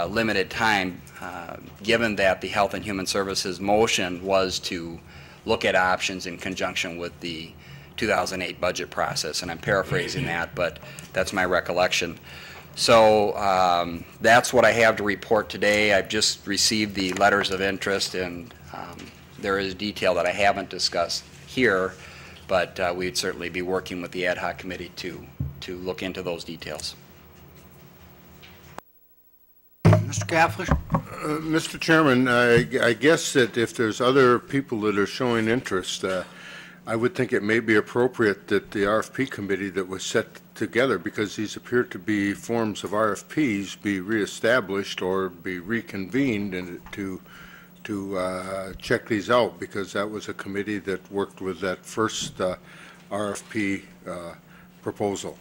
limited time, given that the Health and Human Services motion was to look at options in conjunction with the 2008 budget process, and I'm paraphrasing that, but that's my recollection. So that's what I have to report today. I've just received the letters of interest, and there is detail that I haven't discussed here, but we'd certainly be working with the ad hoc committee to look into those details. Mr. Cafflish? Mr. Chairman, I guess that if there's other people that are showing interest, I would think it may be appropriate that the RFP committee that was set together, because these appear to be forms of RFPs, be reestablished or be reconvened and to check these out, because that was a committee that worked with that first RFP proposal.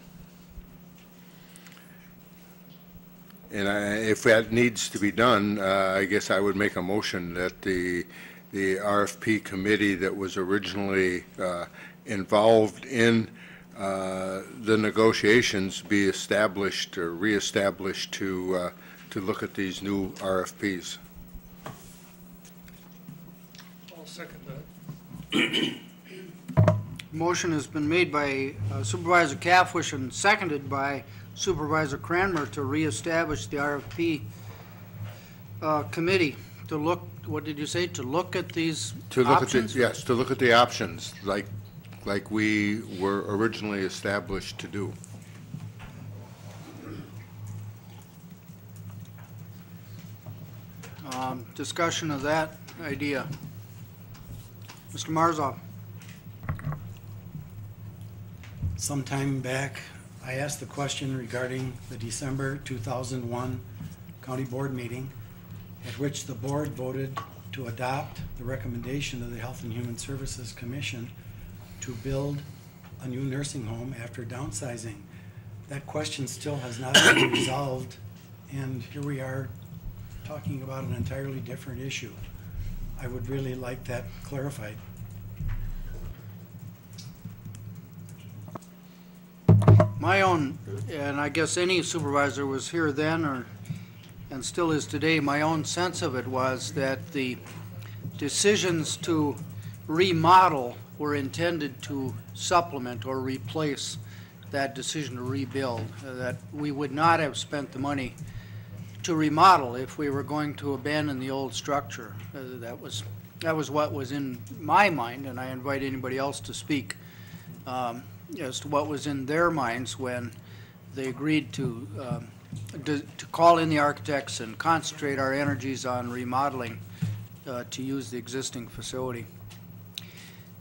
And if that needs to be done, I guess I would make a motion that the RFP committee that was originally involved in the negotiations be established or reestablished to look at these new RFPs. I'll second that. Motion has been made by Supervisor Cafflish and seconded by Supervisor Cranmer to reestablish the RFP committee to look, what did you say, to look at these options? Yes, to look at the options like we were originally established to do. Discussion of that idea. Mr. Marzoff. Some time back, I asked the question regarding the December 2001 County Board meeting, at which the board voted to adopt the recommendation of the Health and Human Services Commission to build a new nursing home after downsizing. That question still has not been resolved, and here we are talking about an entirely different issue. I would really like that clarified. My own, and I guess any supervisor was here then and still is today, my own sense of it was that the decisions to remodel were intended to supplement or replace that decision to rebuild, that we would not have spent the money to remodel if we were going to abandon the old structure. That was what was in my mind, and I invite anybody else to speak as to what was in their minds when they agreed to call in the architects and concentrate our energies on remodeling to use the existing facility.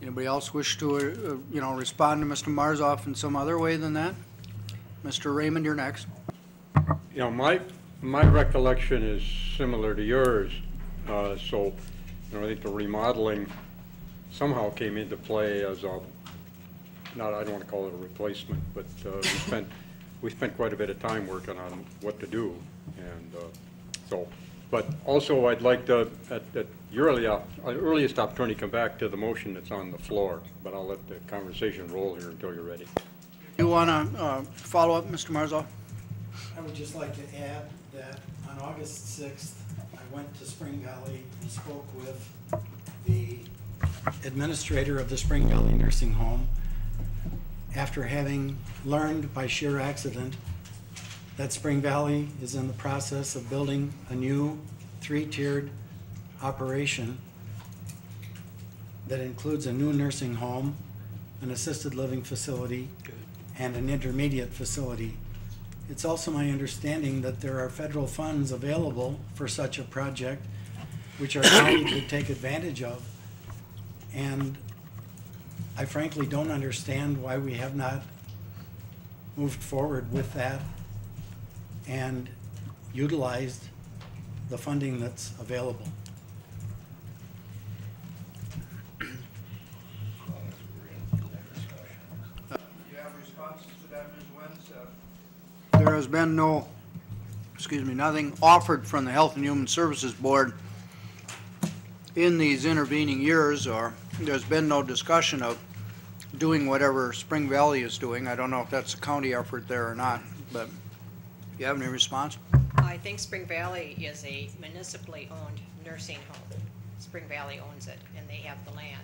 Anybody else wish to, respond to Mr. Marzoff in some other way than that? Mr. Raymond, you're next. My recollection is similar to yours. So, I think the remodeling somehow came into play as a, I don't want to call it a replacement, but we spent quite a bit of time working on what to do, and but also I'd like to, at your earliest opportunity, come back to the motion that's on the floor, but I'll let the conversation roll here until you're ready. You want to follow up, Mr. Marzoff? I would just like to add that on August 6th, I went to Spring Valley and spoke with the administrator of the Spring Valley Nursing Home after having learned by sheer accident that Spring Valley is in the process of building a new 3-tiered operation that includes a new nursing home, an assisted living facility, and an intermediate facility. It's also my understanding that there are federal funds available for such a project, which our county could take advantage of. And I frankly don't understand why we have not moved forward with that and utilized the funding that's available. There has been nothing offered from the Health and Human Services Board in these intervening years, or there's been no discussion of doing whatever Spring Valley is doing. I don't know if that's a county effort there or not, but do you have any response? I think Spring Valley is a municipally owned nursing home. Spring Valley owns it, and they have the land.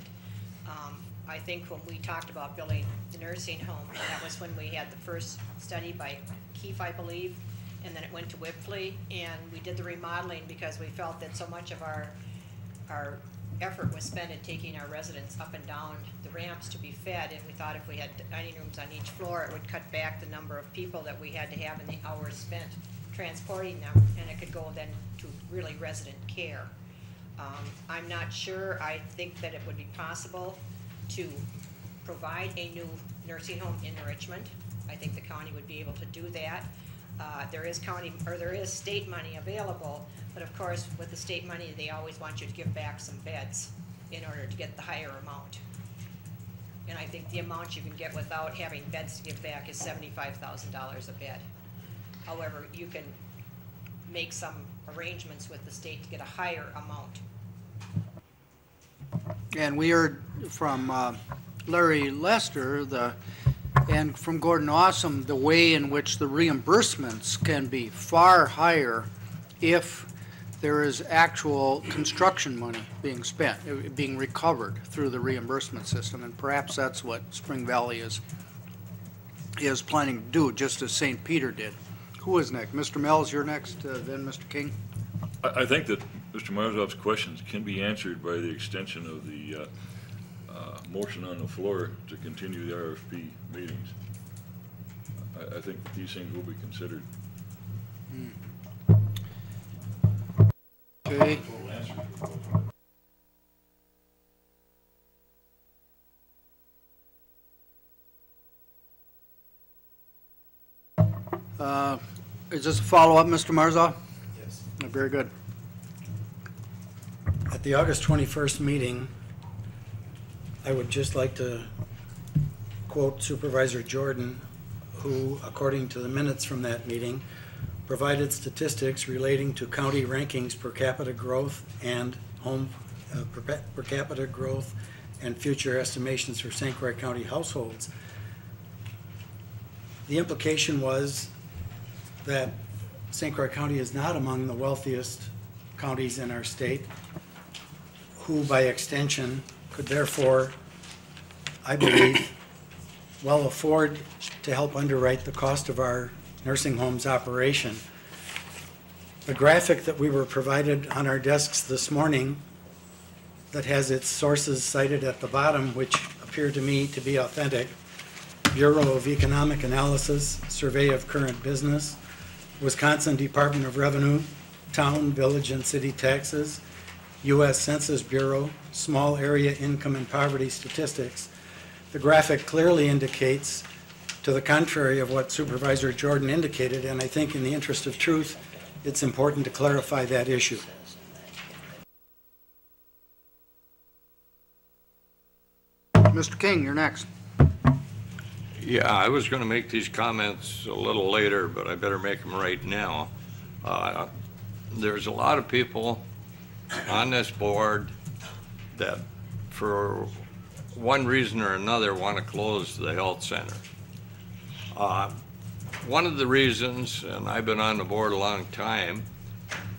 I think when we talked about building the nursing home, that was when we had the first study by Keefe, I believe, and then it went to Whipfley, and we did the remodeling because we felt that so much of our effort was spent in taking our residents up and down the ramps to be fed, and we thought if we had dining rooms on each floor, it would cut back the number of people that we had to have and the hours spent transporting them, and it could go then to really resident care. I'm not sure. I think that it would be possible to provide a new nursing home in Richmond. I think the county would be able to do that. There is state money available, but of course, with the state money, they always want you to give back some beds in order to get the higher amount. And I think the amount you can get without having beds to give back is $75,000 a bed. However, you can make some arrangements with the state to get a higher amount. And we heard from Larry Lester and from Gordon Awesome the way in which the reimbursements can be far higher if there is actual construction money being spent, being recovered through the reimbursement system, and perhaps that's what Spring Valley is planning to do, just as St. Peter did. Who is next? Mr. Mills, you're next, then Mr. King. I think that Mr. Marzov's questions can be answered by the extension of the motion on the floor to continue the RFP meetings. I think that these things will be considered. Okay. Is this a follow-up, Mr. Marzov? Yes. Very good. At the August 21st meeting, I would just like to quote Supervisor Jordan, who, according to the minutes from that meeting, provided statistics relating to county rankings per capita growth and per capita growth and future estimations for St. Croix County households. The implication was that St. Croix County is not among the wealthiest counties in our state, who by extension could therefore, I believe, well afford to help underwrite the cost of our nursing homes operation. The graphic that we were provided on our desks this morning that has its sources cited at the bottom, which appear to me to be authentic: Bureau of Economic Analysis, Survey of Current Business, Wisconsin Department of Revenue, Town, Village, and City Taxes, U.S. Census Bureau, Small Area Income and Poverty Statistics. The graphic clearly indicates to the contrary of what Supervisor Jordan indicated, and I think in the interest of truth, it's important to clarify that issue. Mr. King, you're next. Yeah, I was going to make these comments a little later, but I better make them right now. There's a lot of people on this board that, for one reason or another, want to close the health center. One of the reasons, and I've been on the board a long time,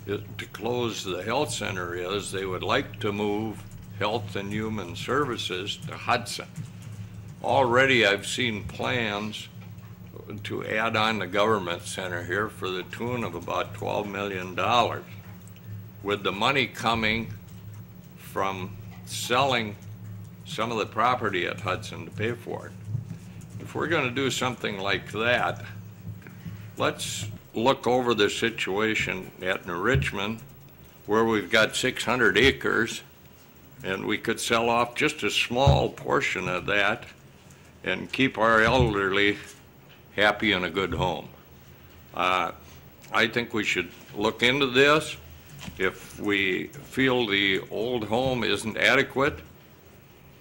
to close the health center is they would like to move Health and Human Services to Hudson. Already I've seen plans to add on the government center here for the tune of about $12 million, with the money coming from selling some of the property at Hudson to pay for it. If we're going to do something like that, let's look over the situation at New Richmond, where we've got 600 acres, and we could sell off just a small portion of that and keep our elderly happy in a good home. I think we should look into this. If we feel the old home isn't adequate,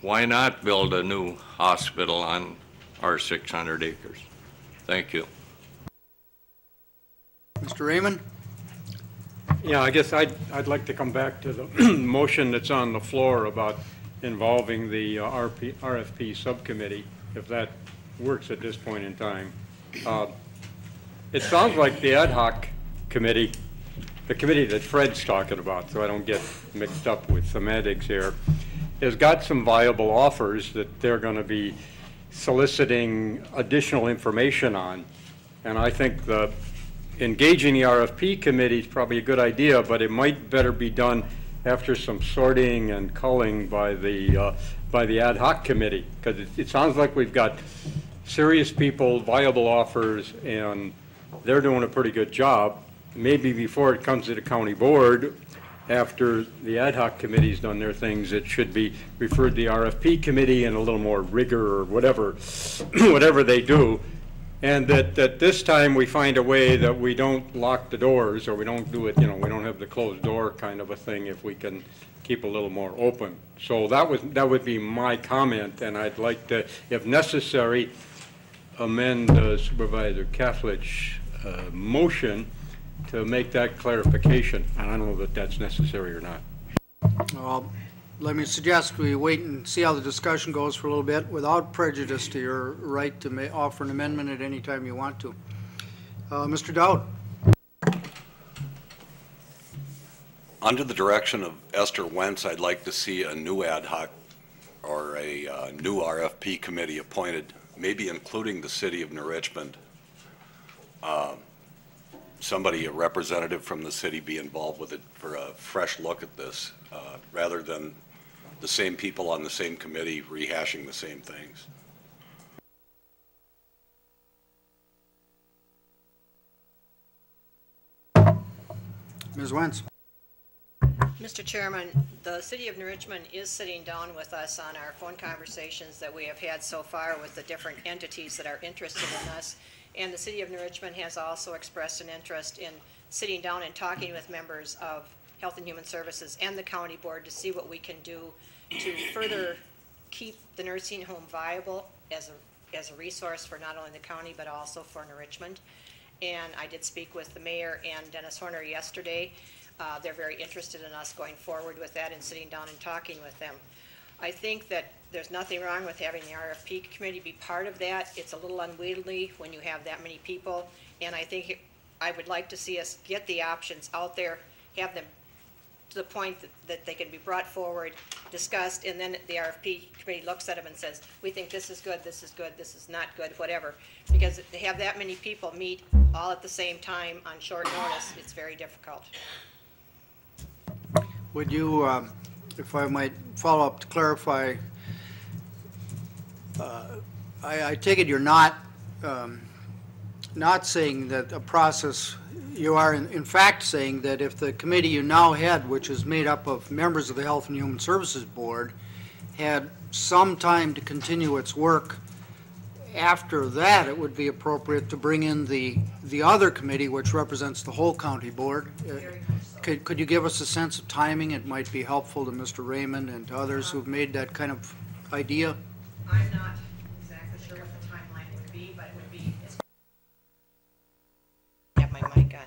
why not build a new hospital on our 600 acres? Thank you. Mr. Raymond? Yeah, I guess I'd like to come back to the motion that's on the floor about involving the RFP subcommittee, if that works at this point in time. It sounds like the ad hoc committee, the committee that Fred's talking about, so I don't get mixed up with semantics here, has got some viable offers that they're going to be soliciting additional information on. And I think engaging the RFP committee is probably a good idea, but it might better be done after some sorting and culling by the ad hoc committee, because it sounds like we've got serious people, viable offers, and they're doing a pretty good job. Maybe before it comes to the county board, after the ad hoc committee's done their things, it should be referred to the RFP committee in a little more rigor or whatever, whatever they do. And that this time we find a way that we don't lock the doors, or we don't do it, we don't have the closed door kind of a thing, if we can keep a little more open. So that would be my comment, and I'd like to, if necessary, amend Supervisor Kaflich's motion to make that clarification. And I don't know that that's necessary or not. Well, let me suggest we wait and see how the discussion goes for a little bit without prejudice to your right to offer an amendment at any time you want to. Mr. Dowd. Under the direction of Esther Wentz, I'd like to see a new ad hoc or a new RFP committee appointed, maybe including the city of New Richmond. Somebody, a representative from the city, be involved with it for a fresh look at this, rather than the same people on the same committee rehashing the same things. Ms. Wentz. Mr. Chairman, the City of New Richmond is sitting down with us on our phone conversations that we have had so far with the different entities that are interested in us. And the City of New Richmond has also expressed an interest in sitting down and talking with members of Health and Human Services and the County Board to see what we can do to further keep the nursing home viable as a resource for not only the county but also for New Richmond. And I did speak with the mayor and Dennis Horner yesterday. They're very interested in us going forward with that and sitting down and talking with them. I think that there's nothing wrong with having the RFP committee be part of that. It's a little unwieldy when you have that many people, and I think I would like to see us get the options out there, have them to the point that they can be brought forward, discussed, and then the RFP committee looks at them and says, we think this is good, this is not good, whatever. Because to have that many people meet all at the same time on short notice, it's very difficult. Would you, if I might follow up to clarify, I take it you're not saying that a process, you are in fact saying that if the committee you now had, which is made up of members of the Health and Human Services Board, had some time to continue its work, after that it would be appropriate to bring in the other committee, which represents the whole county board. Could you give us a sense of timing? It might be helpful to Mr. Raymond and to others who've made that kind of idea. I'm not exactly sure what the timeline would be, but it would be, have my mic on.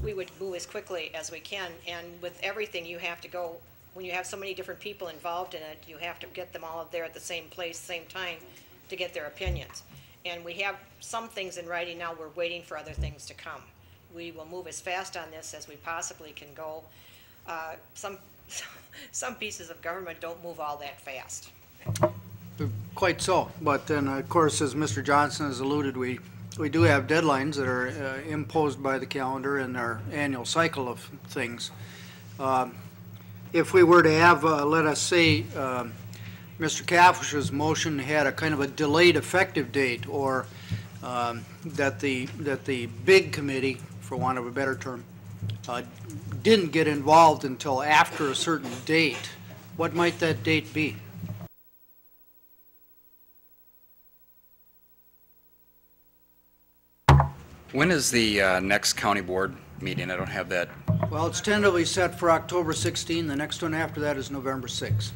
We would move as quickly as we can, and with everything you have to go, when you have so many different people involved in it, you have to get them all there at the same place, same time to get their opinions. And we have some things in writing now, we're waiting for other things to come. We will move as fast on this as we possibly can go. Some pieces of government don't move all that fast. Quite so, but then of course, as Mr. Johnson has alluded, we we do have deadlines that are imposed by the calendar and our annual cycle of things. If we were to have, let us say, Mr. Caffish's motion had a kind of a delayed effective date, or that the big committee, for want of a better term, didn't get involved until after a certain date, what might that date be? When is the next county board meeting? I don't have that. Well, it's tentatively set for October 16. The next one after that is November 6.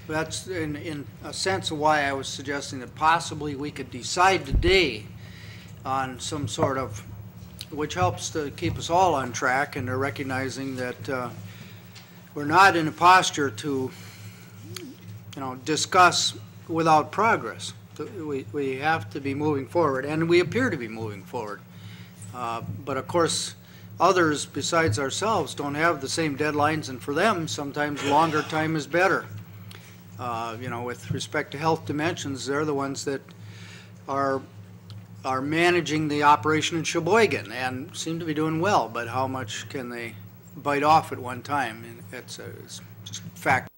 That's in a sense of why I was suggesting that possibly we could decide today on some sort of, which helps to keep us all on track, and recognizing that we're not in a posture to, discuss without progress. We have to be moving forward, and we appear to be moving forward. But of course, others besides ourselves don't have the same deadlines, and for them, sometimes longer time is better. With respect to health dimensions, they're the ones that are managing the operation in Sheboygan and seem to be doing well, but how much can they bite off at one time? And it's just fact.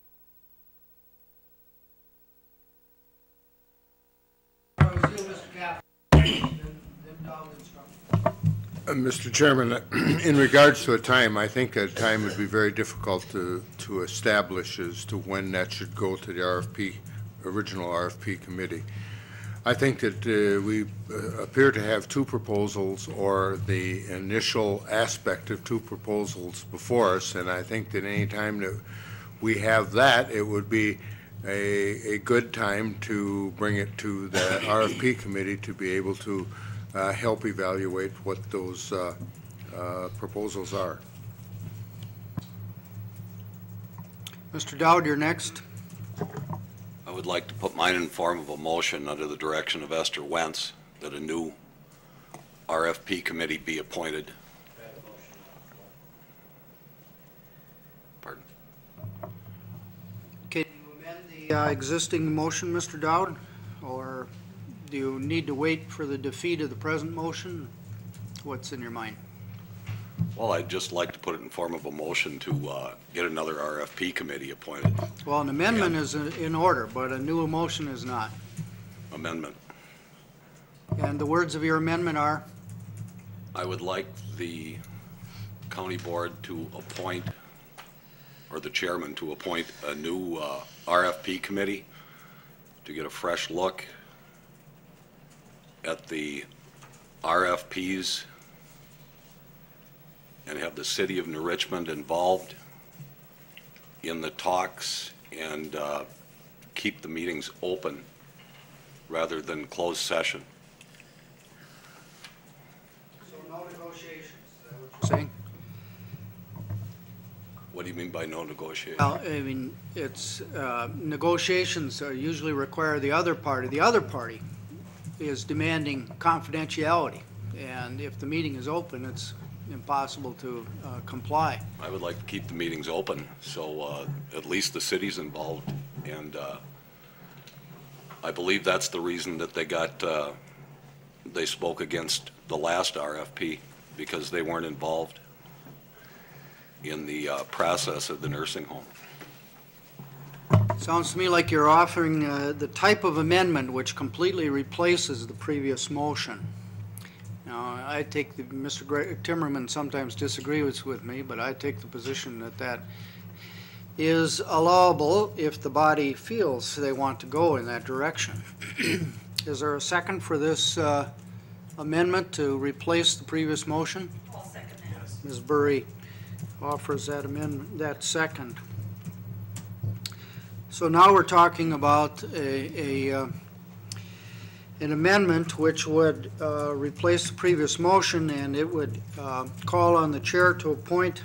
Mr. Chairman, in regards to a time, I think a time would be very difficult to establish as to when that should go to the original RFP committee. I think that we appear to have two proposals, or the initial aspect of two proposals before us, and I think that any time that we have that, it would be a good time to bring it to the RFP committee to be able to help evaluate what those proposals are. Mr. Dowd, you're next. I would like to put mine in form of a motion under the direction of Esther Wentz that a new RFP committee be appointed. Pardon? Can you amend the existing motion, Mr. Dowd, or do you need to wait for the defeat of the present motion? What's in your mind? Well, I'd just like to put it in form of a motion to get another RFP committee appointed. Well, an amendment is in order, but a new motion is not. Amendment. And the words of your amendment are? I would like the county board to appoint, or the chairman to appoint, a new RFP committee to get a fresh look at the RFPs and have the city of New Richmond involved in the talks, and keep the meetings open rather than closed session. So no negotiations, is that what you're saying? What do you mean by no negotiation? Well, I mean, it's negotiations usually require the other party. The other party is demanding confidentiality, and if the meeting is open, it's impossible to comply. I would like to keep the meetings open, so at least the city's involved, and I believe that's the reason that they spoke against the last RFP, because they weren't involved in the process of the nursing home. Sounds to me like you're offering the type of amendment which completely replaces the previous motion. Now, I take Mr. Timmerman sometimes disagrees with me, but I take the position that that is allowable if the body feels they want to go in that direction. Is there a second for this amendment to replace the previous motion? I'll second that. Ms. Burry offers that amendment, that second. So now we're talking about an amendment which would replace the previous motion, and it would call on the chair to appoint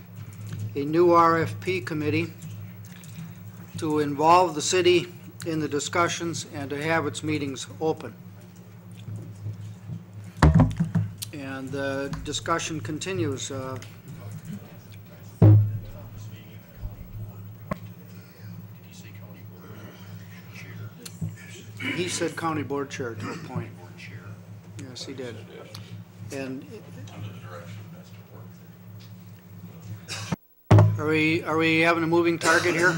a new RFP committee to involve the city in the discussions and to have its meetings open. And the discussion continues. he said county board chair to appoint. Yes, he did. And are we having a moving target here?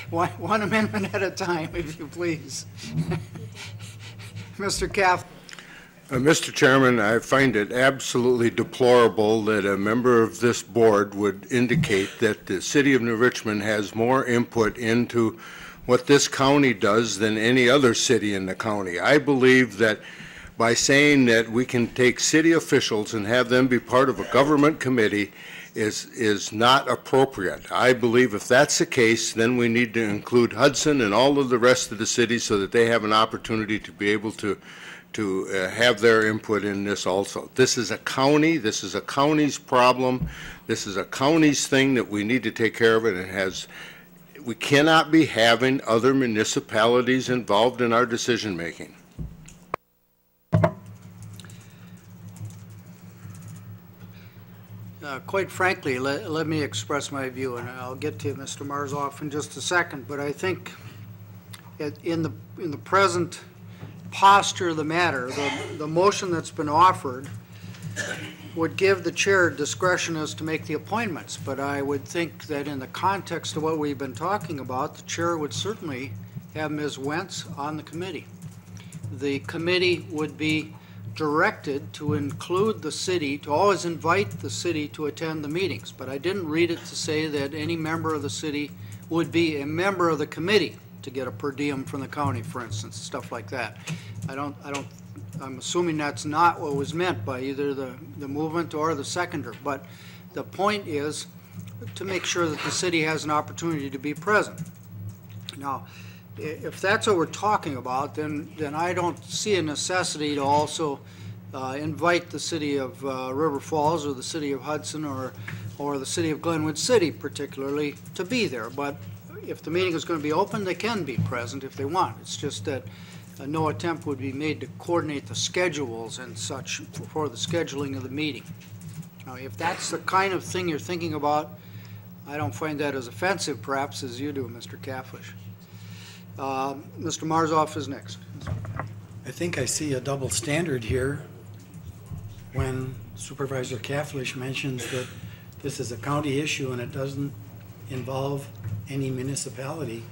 One amendment at a time, if you please. Mr. Caff. Mr. Chairman, I find it absolutely deplorable that a member of this board would indicate that the city of New Richmond has more input into what this county does than any other city in the county. I believe that by saying that we can take city officials and have them be part of a government committee is not appropriate. I believe if that's the case, then we need to include Hudson and all of the rest of the cities so that they have an opportunity to be able to have their input in this also. This is a county, this is a county's problem, this is a county's thing that we need to take care of, and we cannot be having other municipalities involved in our decision making. Quite frankly, let me express my view, and I'll get to Mr. Marzoff in just a second, but I think in the present posture of the matter, the motion that's been offered would give the chair discretion as to make the appointments, but I would think that in the context of what we've been talking about, the chair would certainly have Ms. Wentz on the committee. The committee would be directed to include the city, to always invite the city to attend the meetings, but I didn't read it to say that any member of the city would be a member of the committee to get a per diem from the county, for instance, stuff like that. I'm assuming that's not what was meant by either the movement or the seconder, but the point is to make sure that the city has an opportunity to be present. Now, if that's what we're talking about, then I don't see a necessity to also invite the city of River Falls or the city of Hudson or the city of Glenwood City particularly to be there. But if the meeting is going to be open, they can be present if they want. It's just that no attempt would be made to coordinate the schedules and such for the scheduling of the meeting. Now, if that's the kind of thing you're thinking about, I don't find that as offensive, perhaps, as you do, Mr. Cafflish. Mr. Marzoff is next. I think I see a double standard here when Supervisor Cafflish mentions that this is a county issue and it doesn't involve any municipality.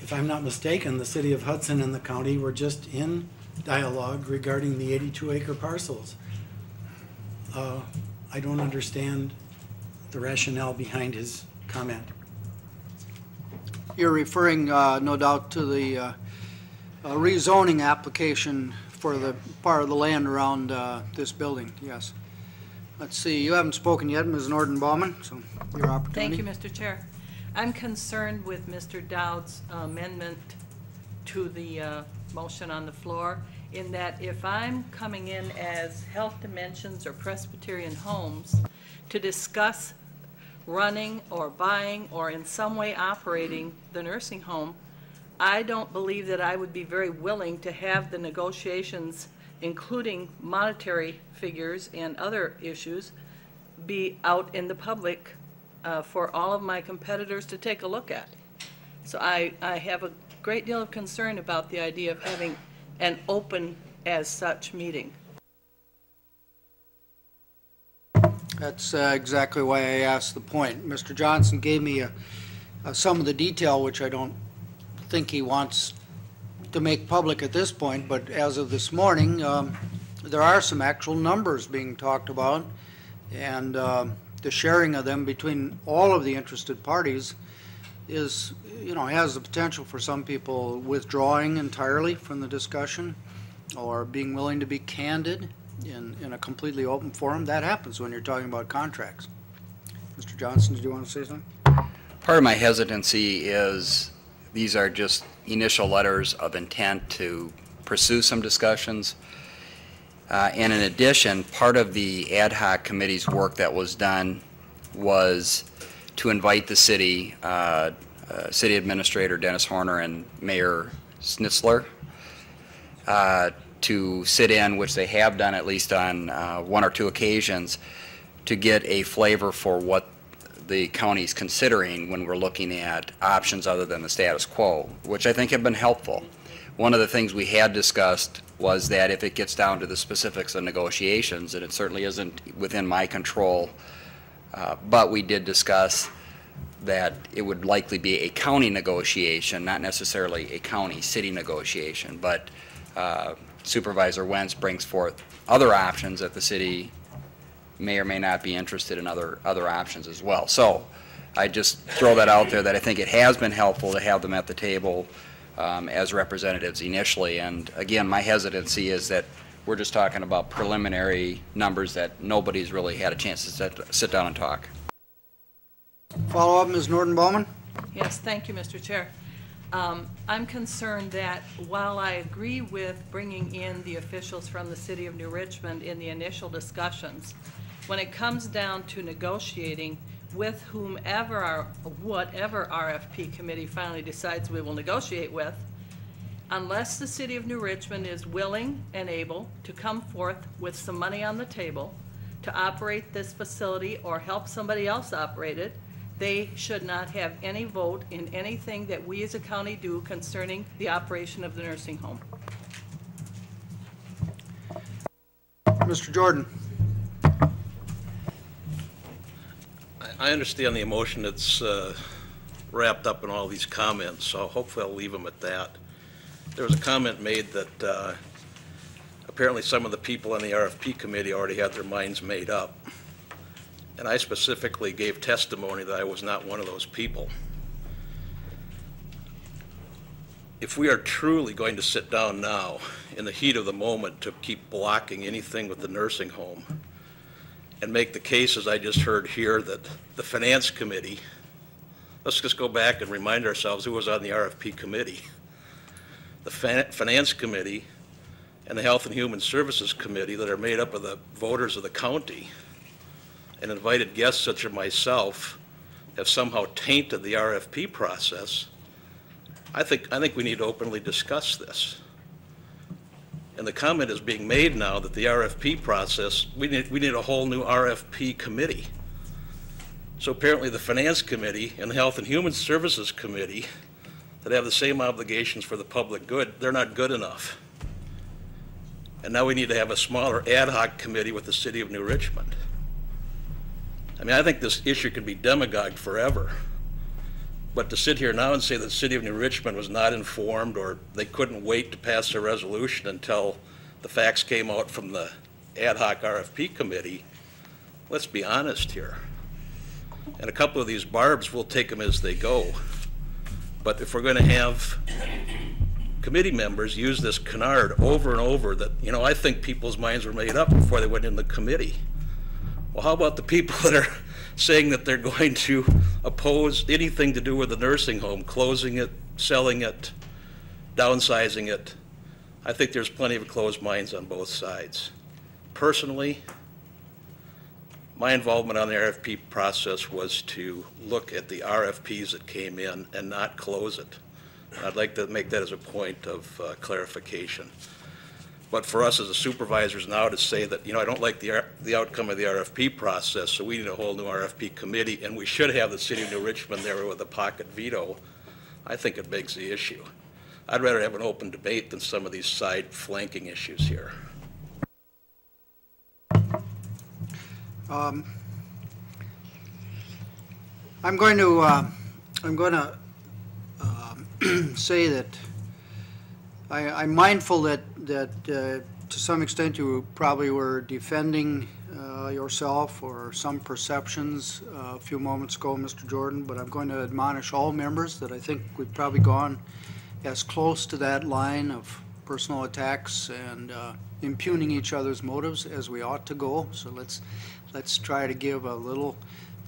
If I'm not mistaken, the city of Hudson and the county were just in dialogue regarding the 82-acre parcels. I don't understand the rationale behind his comment. You're referring, no doubt, to the rezoning application for the part of the land around this building, yes. Let's see, you haven't spoken yet, Ms. Norden-Baumann, so your opportunity. Thank you, Mr. Chair. I'm concerned with Mr. Dowd's amendment to the motion on the floor, in that if I'm coming in as Health Dimensions or Presbyterian Homes to discuss running or buying or in some way operating the nursing home, I don't believe that I would be very willing to have the negotiations, including monetary figures and other issues, be out in the public for all of my competitors to take a look at. So I have a great deal of concern about the idea of having an open as such meeting. That's exactly why I asked the point. Mr. Johnson gave me some of the detail, which I don't think he wants to make public at this point, but as of this morning, there are some actual numbers being talked about, and the sharing of them between all of the interested parties is, has the potential for some people withdrawing entirely from the discussion or being willing to be candid in a completely open forum. That happens when you're talking about contracts. Mr. Johnson, did you want to say something? Part of my hesitancy is these are just initial letters of intent to pursue some discussions. And in addition, part of the ad hoc committee's work that was done was to invite the city, City Administrator Dennis Horner and Mayor Schnitzler to sit in, which they have done at least on one or two occasions, to get a flavor for what the county's considering when we're looking at options other than the status quo, which I think have been helpful. One of the things we had discussed was that if it gets down to the specifics of negotiations, and it certainly isn't within my control, but we did discuss that it would likely be a county negotiation, not necessarily a county-city negotiation. But Supervisor Wentz brings forth other options that the city may or may not be interested in other options as well. So I just throw that out there that I think it has been helpful to have them at the table as representatives initially. And again, my hesitancy is that we're just talking about preliminary numbers that nobody's really had a chance to sit down and talk. Follow up, Ms. Norton-Bowman? Yes, thank you, Mr. Chair. I'm concerned that while I agree with bringing in the officials from the City of New Richmond in the initial discussions, when it comes down to negotiating with whomever whatever RFP committee finally decides we will negotiate with, unless the City of New Richmond is willing and able to come forth with some money on the table to operate this facility or help somebody else operate it, they should not have any vote in anything that we as a county do concerning the operation of the nursing home. Mr. Jordan. I understand the emotion that's wrapped up in all these comments, so hopefully I'll leave them at that. There was a comment made that apparently some of the people on the RFP committee already had their minds made up. And I specifically gave testimony that I was not one of those people. If we are truly going to sit down now in the heat of the moment to keep blocking anything with the nursing home and make the cases I just heard here that the finance committee, let's just go back and remind ourselves who was on the RFP committee. The finance committee and the Health and Human Services committee that are made up of the voters of the county and invited guests such as myself have somehow tainted the RFP process. I think we need to openly discuss this. And the comment is being made now that the RFP process, we need a whole new RFP committee. So apparently the Finance Committee and the Health and Human Services Committee that have the same obligations for the public good, they're not good enough. And now we need to have a smaller ad hoc committee with the City of New Richmond. I mean, I think this issue could be demagogued forever. But to sit here now and say that the City of New Richmond was not informed or they couldn't wait to pass a resolution until the facts came out from the ad hoc RFP committee, let's be honest here. And a couple of these barbs, we'll take them as they go. But if we're going to have committee members use this canard over and over that, you know, I think people's minds were made up before they went in the committee. Well, how about the people that are saying that they're going to oppose anything to do with the nursing home, closing it, selling it, downsizing it? I think there's plenty of closed minds on both sides. Personally, my involvement on the RFP process was to look at the RFPs that came in and not close it. I'd like to make that as a point of clarification. But for us as the supervisors now to say that, you know, I don't like the outcome of the RFP process, so we need a whole new RFP committee, and we should have the City of New Richmond there with a pocket veto, I think it begs the issue. I'd rather have an open debate than some of these side flanking issues here. I'm going to say that I'm mindful that to some extent you probably were defending yourself or some perceptions a few moments ago, Mr. Jordan, but I'm going to admonish all members that I think we've probably gone as close to that line of personal attacks and impugning each other's motives as we ought to go. So let's try to give a little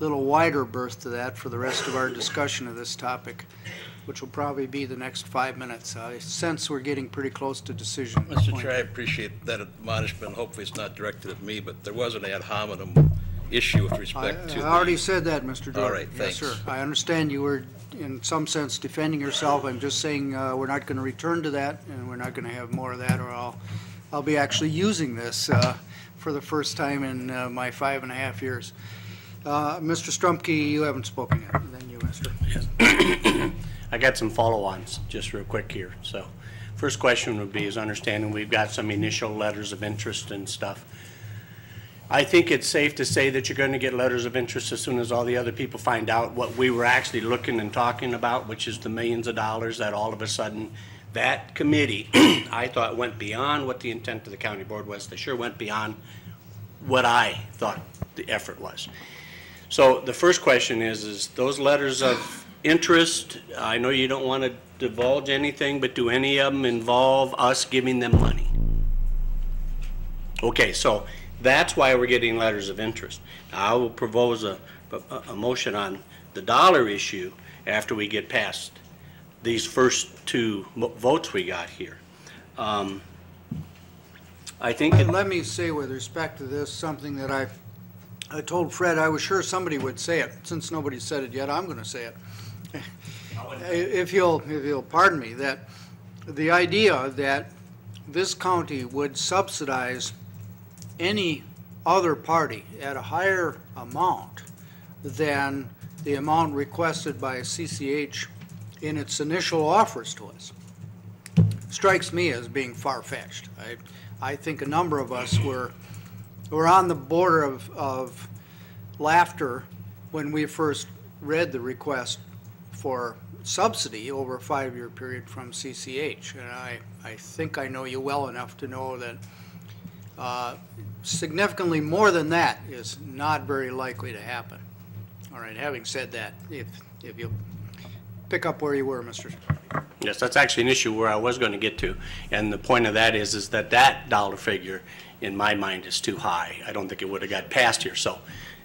wider berth to that for the rest of our discussion of this topic, which will probably be the next 5 minutes. I sense we're getting pretty close to decision. Mr. Chair, I appreciate that admonishment. Hopefully it's not directed at me, but there was an ad hominem issue with respect to I already said that, Mr. Jordan. All right, thanks. Yes, sir. I understand you were, in some sense, defending yourself. I'm just saying we're not going to return to that, and we're not going to have more of that, or I'll be actually using this for the first time in my 5.5 years. Mr. Strumke, you haven't spoken yet, and then you, Esther. I got some follow-ons, just real quick here. So, first question would be, is understanding we've got some initial letters of interest and stuff. I think it's safe to say that you're going to get letters of interest as soon as all the other people find out what we were actually looking and talking about, which is the millions of dollars that all of a sudden that committee, I thought, went beyond what the intent of the county board was. They sure went beyond what I thought the effort was. So the first question is those letters of interest, I know you don't want to divulge anything, but do any of them involve us giving them money? Okay, so that's why we're getting letters of interest. Now, I will propose a motion on the dollar issue after we get past these first two votes we got here. I think... Let me say with respect to this, something that I told Fred I was sure somebody would say it. Since nobody said it yet, I'm going to say it. If you'll pardon me, that the idea that this county would subsidize any other party at a higher amount than the amount requested by CCH in its initial offers to us strikes me as being far-fetched. I think a number of us were on the border of laughter when we first read the request for subsidy over a 5-year period from CCH. And I think I know you well enough to know that significantly more than that is not very likely to happen. All right, having said that, if you pick up where you were, Mr. Yes, that's actually an issue where I was going to get to. And the point of that is that that dollar figure, in my mind, is too high. I don't think it would have got passed here. So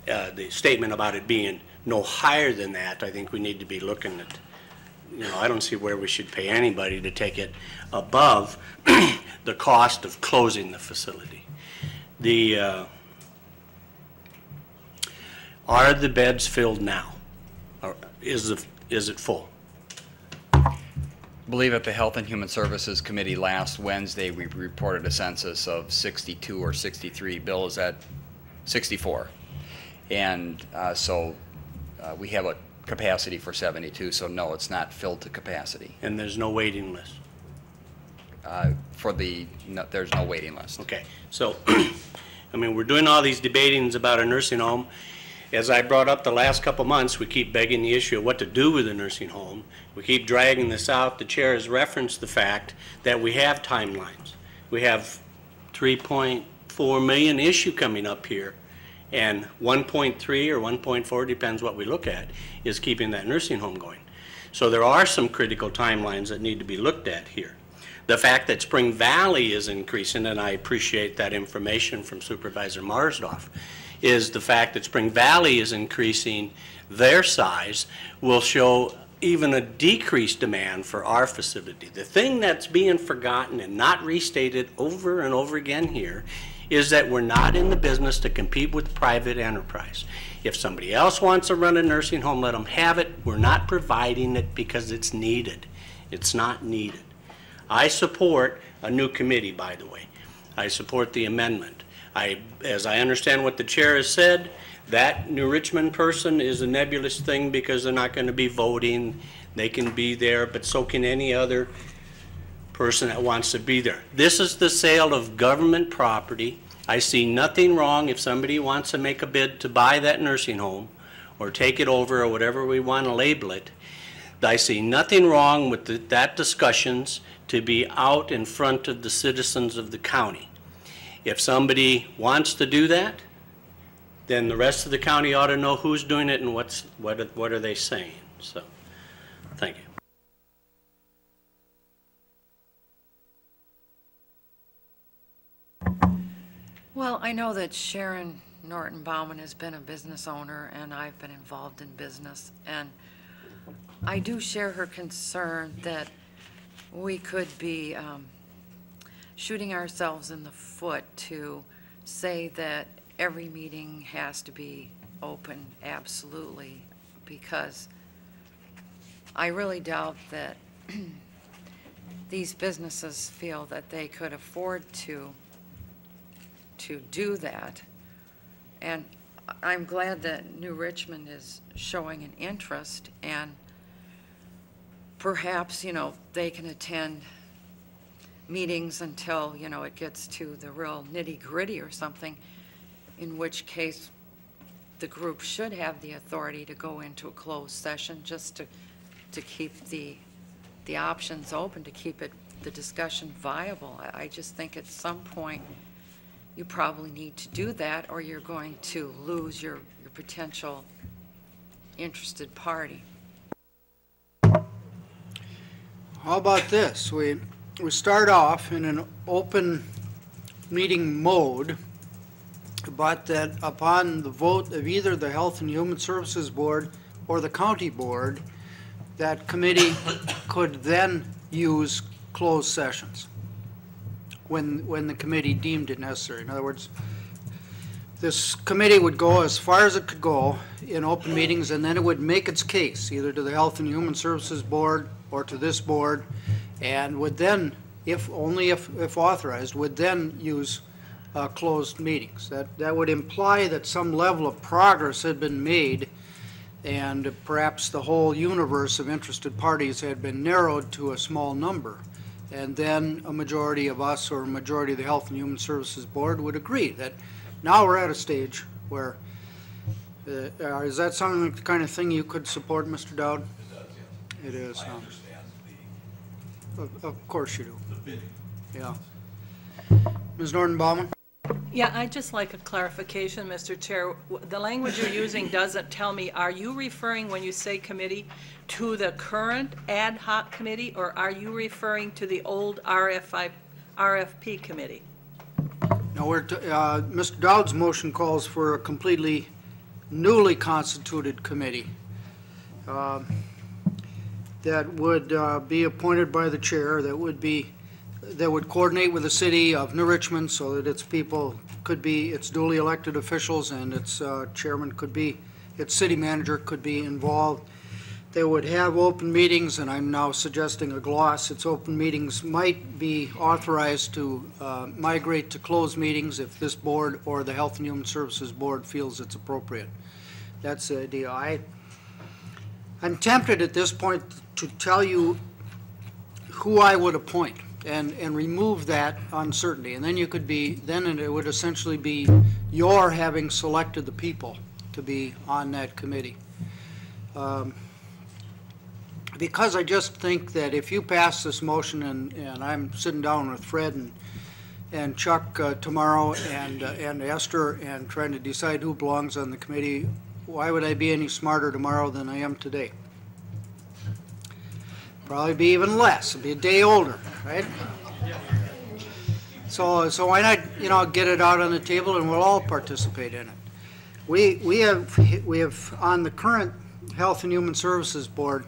the statement about it being no higher than that, I think we need to be looking at, I don't see where we should pay anybody to take it above the cost of closing the facility. Are the beds filled now? Or is it full? I believe at the Health and Human Services Committee last Wednesday, we reported a census of 62 or 63. Bill, is that 64? And so we have a capacity for 72, so no, it's not filled to capacity. And there's no waiting list? There's no waiting list. Okay, so, I mean, we're doing all these debatings about a nursing home. As I brought up the last couple months, we keep begging the issue of what to do with a nursing home. We keep dragging this out. The chair has referenced the fact that we have timelines. We have 3.4 million issue coming up here, and 1.3 or 1.4, depends what we look at, is keeping that nursing home going. So there are some critical timelines that need to be looked at here. The fact that Spring Valley is increasing, and I appreciate that information from Supervisor Marsdorf, is the fact that Spring Valley is increasing their size will show even a decreased demand for our facility. The thing that's being forgotten and not restated over and over again here is that we're not in the business to compete with private enterprise. If somebody else wants to run a nursing home, let them have it. We're not providing it because it's needed. It's not needed. I support a new committee, by the way. I support the amendment. As I understand what the chair has said, that New Richmond person is a nebulous thing because they're not going to be voting. They can be there, but so can any other person that wants to be there. This is the sale of government property. I see nothing wrong if somebody wants to make a bid to buy that nursing home or take it over or whatever we want to label it. I see nothing wrong with that discussions to be out in front of the citizens of the county. If somebody wants to do that, then the rest of the county ought to know who's doing it and what are they saying. So, thank you. Well, I know that Sharon Norton Bauman has been a business owner, and I've been involved in business, and I do share her concern that we could be shooting ourselves in the foot to say that every meeting has to be open, absolutely, because I really doubt that these businesses feel that they could afford to do that. And I'm glad that New Richmond is showing an interest, and perhaps, they can attend meetings until, it gets to the real nitty-gritty or something, in which case the group should have the authority to go into a closed session just to keep the options open, to keep the discussion viable. I just think at some point you probably need to do that, or you're going to lose your potential interested party. How about this? We start off in an open meeting mode, but that upon the vote of either the Health and Human Services Board or the County Board, that committee could then use closed sessions when the committee deemed it necessary. In other words, this committee would go as far as it could go in open meetings, and then it would make its case either to the Health and Human Services Board or to this board, and would then, if authorized, would then use closed meetings. That would imply that some level of progress had been made, and perhaps the whole universe of interested parties had been narrowed to a small number. And then a majority of us or a majority of the Health and Human Services Board would agree that now we're at a stage where, is that something like the kind of thing you could support, Mr. Dowd? It does, yes. It is. I understand Of course you do. the bidding. Yeah. Ms. Norton-Baumann? Yeah, I'd just like a clarification, Mr. Chair. The language you're using doesn't tell me, are you referring, when you say committee, to the current ad hoc committee, or are you referring to the old RFP committee? No, Mr. Dowd's motion calls for a completely newly constituted committee that would be appointed by the chair, that would coordinate with the city of New Richmond so that its people could be its duly elected officials, and its chairman could be, its city manager could be involved. They would have open meetings, and I'm now suggesting a gloss. Its open meetings might be authorized to migrate to closed meetings if this board or the Health and Human Services Board feels it's appropriate. That's the idea. I'm tempted at this point to tell you who I would appoint and remove that uncertainty. And then it would essentially be your having selected the people to be on that committee. Because I just think that if you pass this motion, and I'm sitting down with Fred and Chuck tomorrow and Esther and trying to decide who belongs on the committee, why would I be any smarter tomorrow than I am today? Probably be even less. It'd be a day older, right? So why not, get it out on the table and we'll all participate in it. We have on the current Health and Human Services Board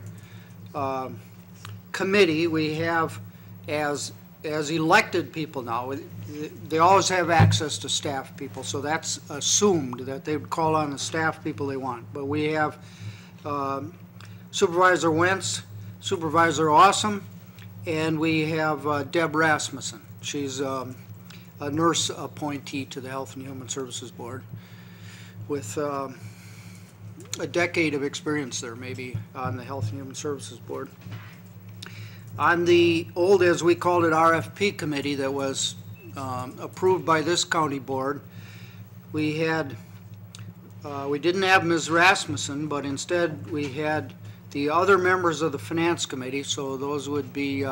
committee, we have as elected people now. They always have access to staff people, so that's assumed that they would call on the staff people they want. But we have Supervisor Wentz, Supervisor Awesome, and we have Deb Rasmussen. She's a nurse appointee to the Health and Human Services Board with a decade of experience there, maybe, on the Health and Human Services Board. On the old, as we called it, RFP committee that was approved by this county board, we didn't have Ms. Rasmussen, but instead we had the other members of the finance committee, so those would be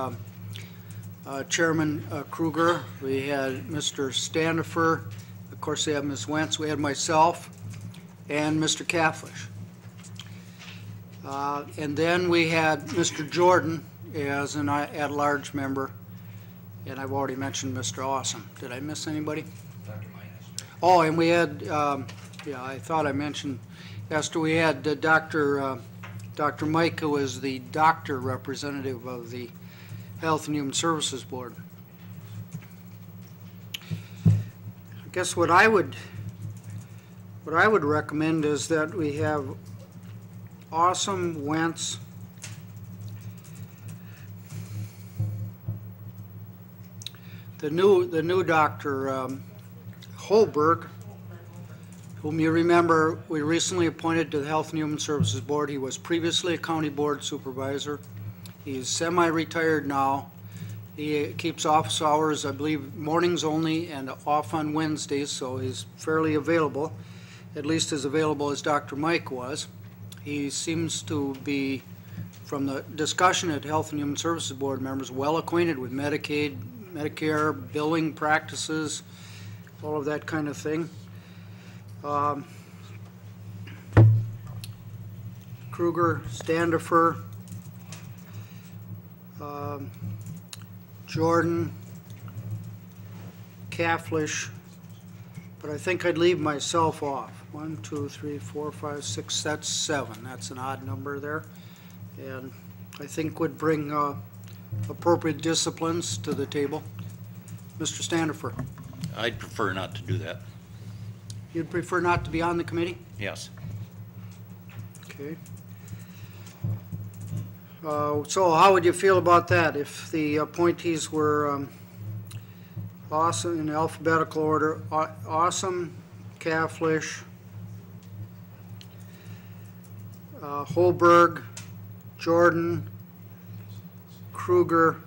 Chairman Kruger, we had Mr. Standifer, of course we have Ms. Wentz, we had myself, and Mr. Cafflish. And then we had Mr. Jordan as an at-large member, and I've already mentioned Mr. Awesome. Did I miss anybody? Oh, and we had, yeah, I thought I mentioned Esther. We had Dr. Mike, who is the doctor representative of the Health and Human Services Board. I guess what I would recommend is that we have Awesome, Wentz, the new Dr. Holberg, whom you remember we recently appointed to the Health and Human Services Board. He was previously a county board supervisor. He's semi-retired now. He keeps office hours, I believe, mornings only and off on Wednesdays, so he's fairly available, at least as available as Dr. Mike was. He seems to be, from the discussion at Health and Human Services Board members, well acquainted with Medicaid, Medicare, billing practices, all of that kind of thing. Kruger, Standifer, Jordan, Cafflish, but I think I'd leave myself off. 1, 2, 3, 4, 5, 6, that's 7. That's an odd number there. And I think would bring appropriate disciplines to the table. Mr. Standifer. I'd prefer not to do that. You'd prefer not to be on the committee? Yes. Okay. So how would you feel about that if the appointees were Awesome in alphabetical order? Awesome, Cafflish, Holberg, Jordan, Kruger,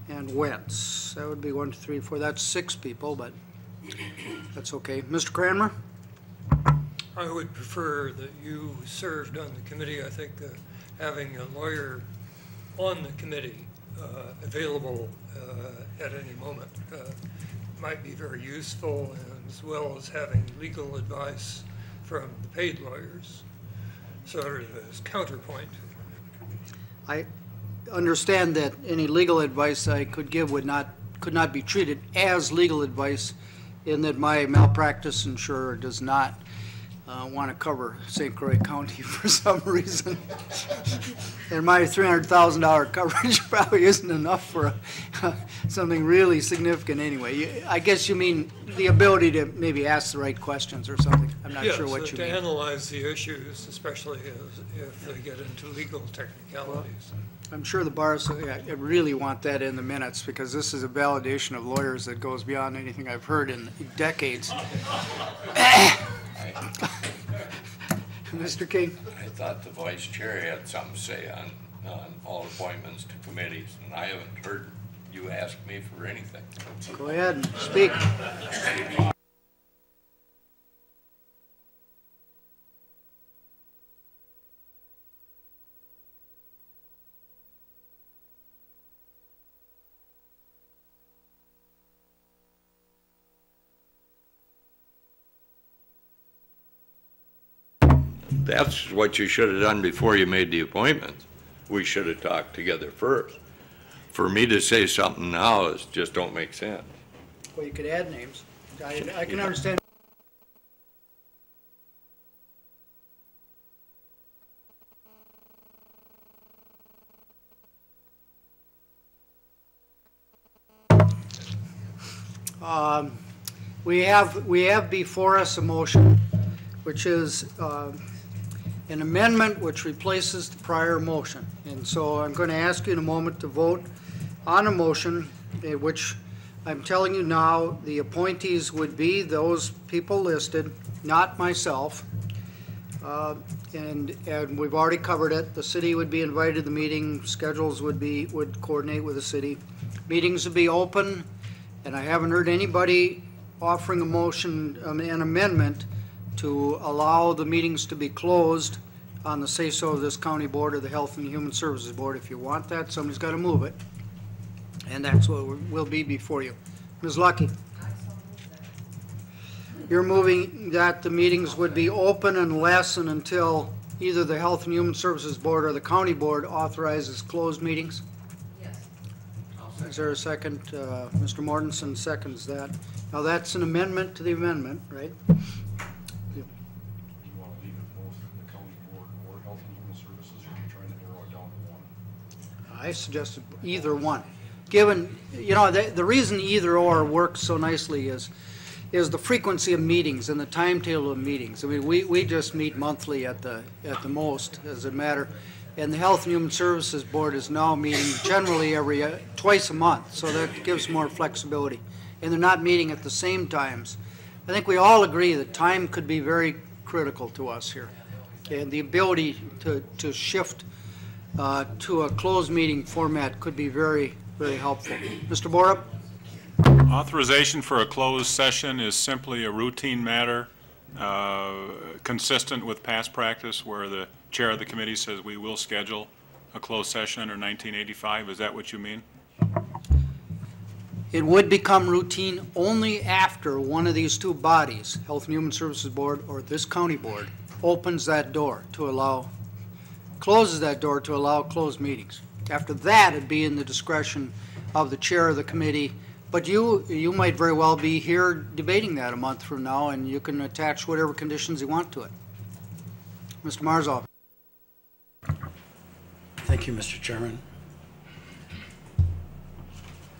and Wentz. That would be 1, 2, 3, 4. That's 6 people, but that's okay. Mr. Cranmer? I would prefer that you served on the committee. I think having a lawyer on the committee available at any moment might be very useful, and as well as having legal advice from the paid lawyers, sort of as counterpoint. I understand that any legal advice I could give could not be treated as legal advice, in that my malpractice insurer does not want to cover St. Croix County for some reason. And my $300,000 coverage probably isn't enough for something really significant anyway. I guess you mean the ability to maybe ask the right questions or something. I'm not sure what you mean. To analyze the issues, especially if they get into legal technicalities. I'm sure the bars really want that in the minutes, because this is a validation of lawyers that goes beyond anything I've heard in decades. Mr. King? I thought the vice chair had something to say on all appointments to committees, and I haven't heard you ask me for anything. Go ahead and speak. That's what you should have done before you made the appointments. We should have talked together first. For me to say something now is just don't make sense. Well, you could add names. I can understand. We have before us a motion, which is an amendment which replaces the prior motion. And so I'm going to ask you in a moment to vote on a motion which I'm telling you now the appointees would be those people listed, not myself. And we've already covered it. The city would be invited to the meeting. Schedules would coordinate with the city. Meetings would be open, and I haven't heard anybody offering a motion, an amendment to allow the meetings to be closed on the say-so of this county board or the Health and Human Services Board. If you want that, somebody's got to move it. And that's what will be before you. Ms. Lucky? You're moving that the meetings would be open unless and until either the Health and Human Services Board or the county board authorizes closed meetings? Yes. Is there a second? Mr. Mortensen seconds that. Now that's an amendment to the amendment, right? I suggested either one. Given, you know, the reason either or works so nicely is the frequency of meetings and the timetable of meetings. I mean, we just meet monthly at the most, as a matter, and the Health and Human Services Board is now meeting generally twice a month, so that gives more flexibility. And they're not meeting at the same times I think we all agree that time could be very critical to us here. And the ability to shift to a closed meeting format could be very, very helpful. Mr. Borup? Authorization for a closed session is simply a routine matter consistent with past practice where the chair of the committee says we will schedule a closed session under 1985. Is that what you mean? It would become routine only after one of these two bodies, Health and Human Services Board or this county board, opens that door to allow, closes that door to allow closed meetings. After that, it'd be in the discretion of the chair of the committee. But you might very well be here debating that a month from now, and you can attach whatever conditions you want to it. Mr. Marzoff. Thank you, Mr. Chairman.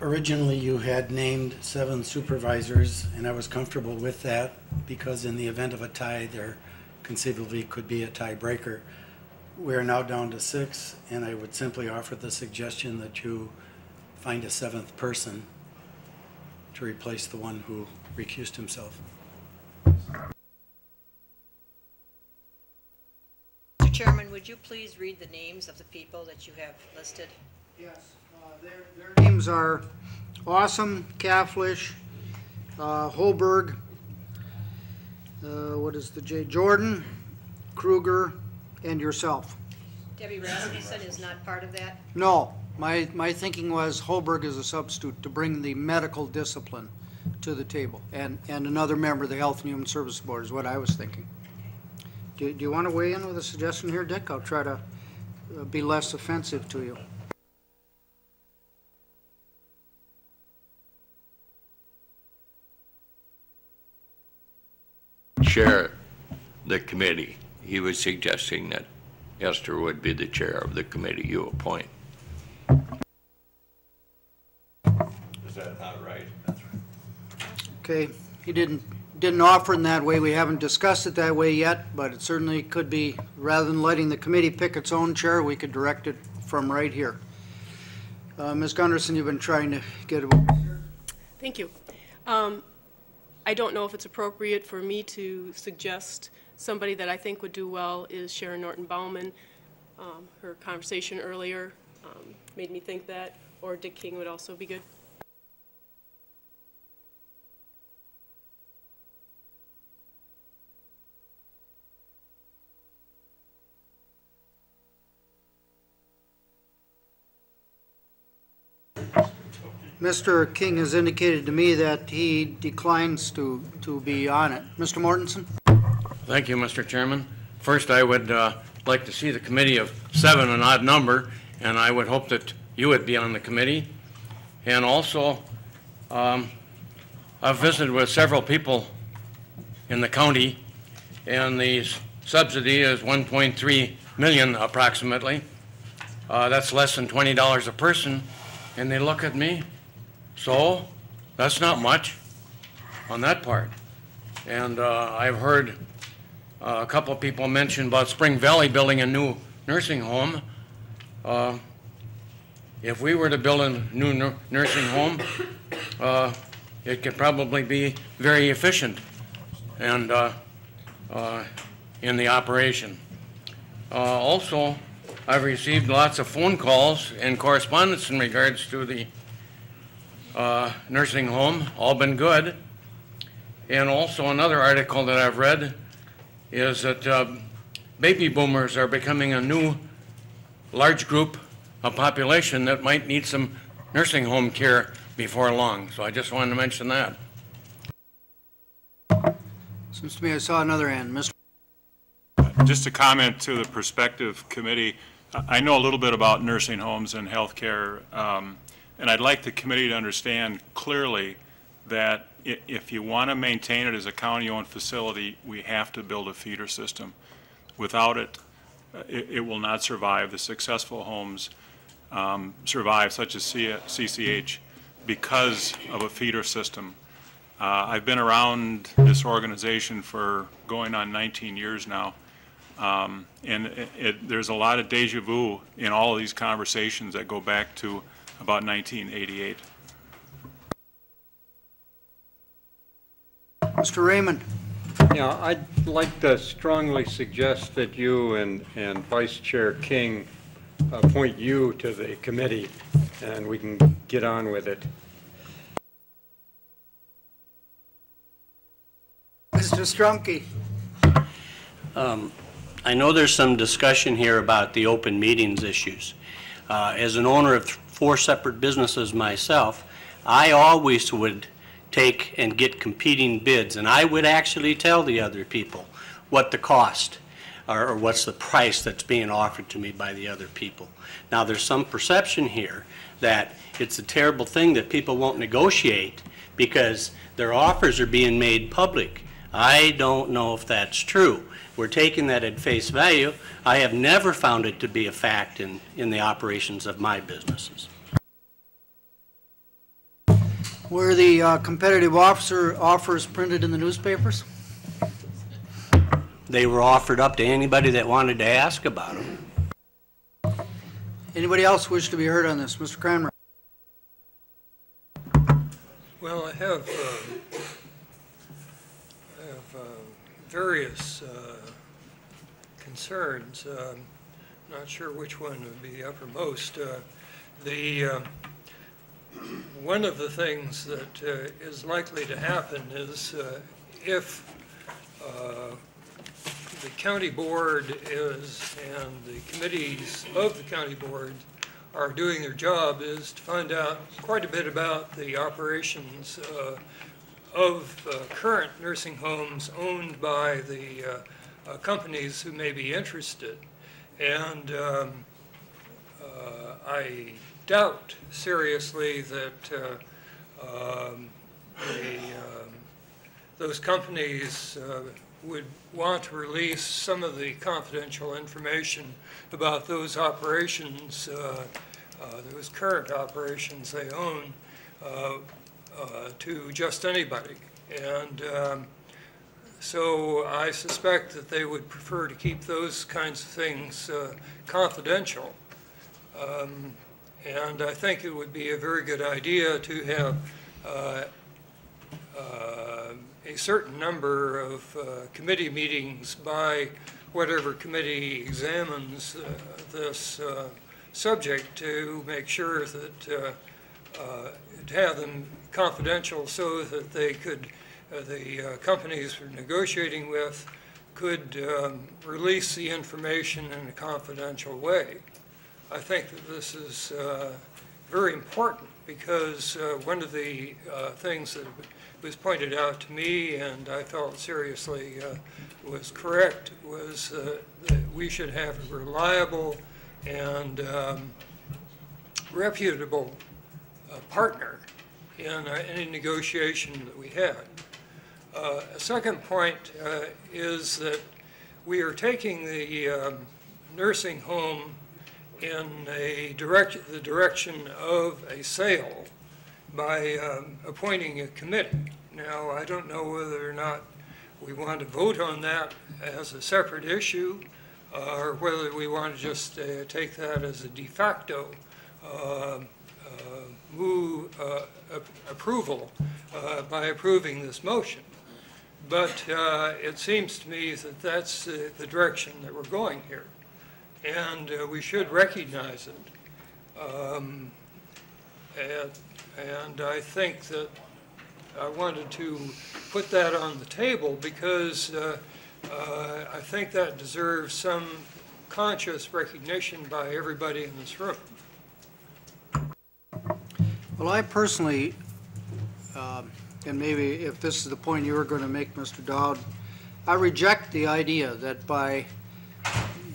Originally, you had named 7 supervisors, and I was comfortable with that because in the event of a tie, there conceivably could be a tiebreaker. We are now down to 6, and I would simply offer the suggestion that you find a 7th person to replace the one who recused himself. Mr. Chairman, would you please read the names of the people that you have listed? Yes, their names are Awesome, Cafflish, Holberg, what is the J? Jordan, Kruger, and yourself. Debbie Rasmussen is not part of that? No, my thinking was Holberg is a substitute to bring the medical discipline to the table, and another member of the Health and Human Services Board is what I was thinking. Do you want to weigh in with a suggestion here, Dick? I'll try to be less offensive to you. Chair the committee, he was suggesting that Esther would be the chair of the committee you appoint. Is that not right? That's right. Okay, he didn't offer in that way. We haven't discussed it that way yet, but it certainly could be, rather than letting the committee pick its own chair, we could direct it from right here. Ms. Gunderson, you've been trying to get a vote. Thank you. I don't know if it's appropriate for me to suggest somebody that I think would do well is Sharon Norton Bauman. Her conversation earlier made me think that, or Dick King would also be good. Mr. King has indicated to me that he declines to be on it. Mr. Mortensen? Thank you, Mr. Chairman. First, I would like to see the committee of 7, an odd number, and I would hope that you would be on the committee. And also, I've visited with several people in the county, and the subsidy is $1.3 million approximately. That's less than $20 a person, and they look at me. So that's not much on that part. And I've heard a couple of people mention about Spring Valley building a new nursing home. If we were to build a new nursing home, it could probably be very efficient and in the operation. Also, I've received lots of phone calls and correspondence in regards to the nursing home, all been good. And also another article that I've read is that baby boomers are becoming a new large group of population that might need some nursing home care before long. So I just wanted to mention that. Seems to me I saw another hand. Mr. Just a comment to the prospective committee. I know a little bit about nursing homes and health care, and I'd like the committee to understand clearly that if you want to maintain it as a county-owned facility, we have to build a feeder system. Without it, it will not survive. The successful homes survive, such as CCH, because of a feeder system. I've been around this organization for going on 19 years now, and there's a lot of deja vu in all of these conversations that go back to about 1988. Mr. Raymond. Yeah, I'd like to strongly suggest that you and Vice Chair King appoint you to the committee, and we can get on with it. Mr. Strumke. I know there's some discussion here about the open meetings issues. As an owner of 4 separate businesses myself, I always would take and get competing bids, and I would actually tell the other people what the cost or what's the price that's being offered to me by the other people. Now, there's some perception here that it's a terrible thing that people won't negotiate because their offers are being made public. I don't know if that's true. We're taking that at face value. I have never found it to be a fact in the operations of my businesses. Were the competitive offers printed in the newspapers? They were offered up to anybody that wanted to ask about them. Anybody else wish to be heard on this? Mr. Cranmer. Well, I have various concerns. Not sure which one would be uppermost. One of the things that is likely to happen is if the county board is, and the committees of the county board are doing their job, is to find out quite a bit about the operations of current nursing homes owned by the companies who may be interested. And I doubt seriously that those companies would want to release some of the confidential information about those operations, those current operations they own, to just anybody. And so I suspect that they would prefer to keep those kinds of things confidential. And I think it would be a very good idea to have a certain number of committee meetings by whatever committee examines this subject to make sure that to have them confidential so that they could, the companies we're negotiating with could release the information in a confidential way. I think that this is very important because one of the things that was pointed out to me, and I felt seriously was correct, was that we should have a reliable and reputable partner in any negotiation that we had. A second point is that we are taking the nursing home in the direction of a sale by appointing a committee. Now, I don't know whether or not we want to vote on that as a separate issue, or whether we want to just take that as a de facto approval by approving this motion. But it seems to me that that's the direction that we're going here. And we should recognize it. And I think that I wanted to put that on the table because I think that deserves some conscious recognition by everybody in this room. Well, I personally, and maybe if this is the point you were going to make, Mr. Dowd, I reject the idea that by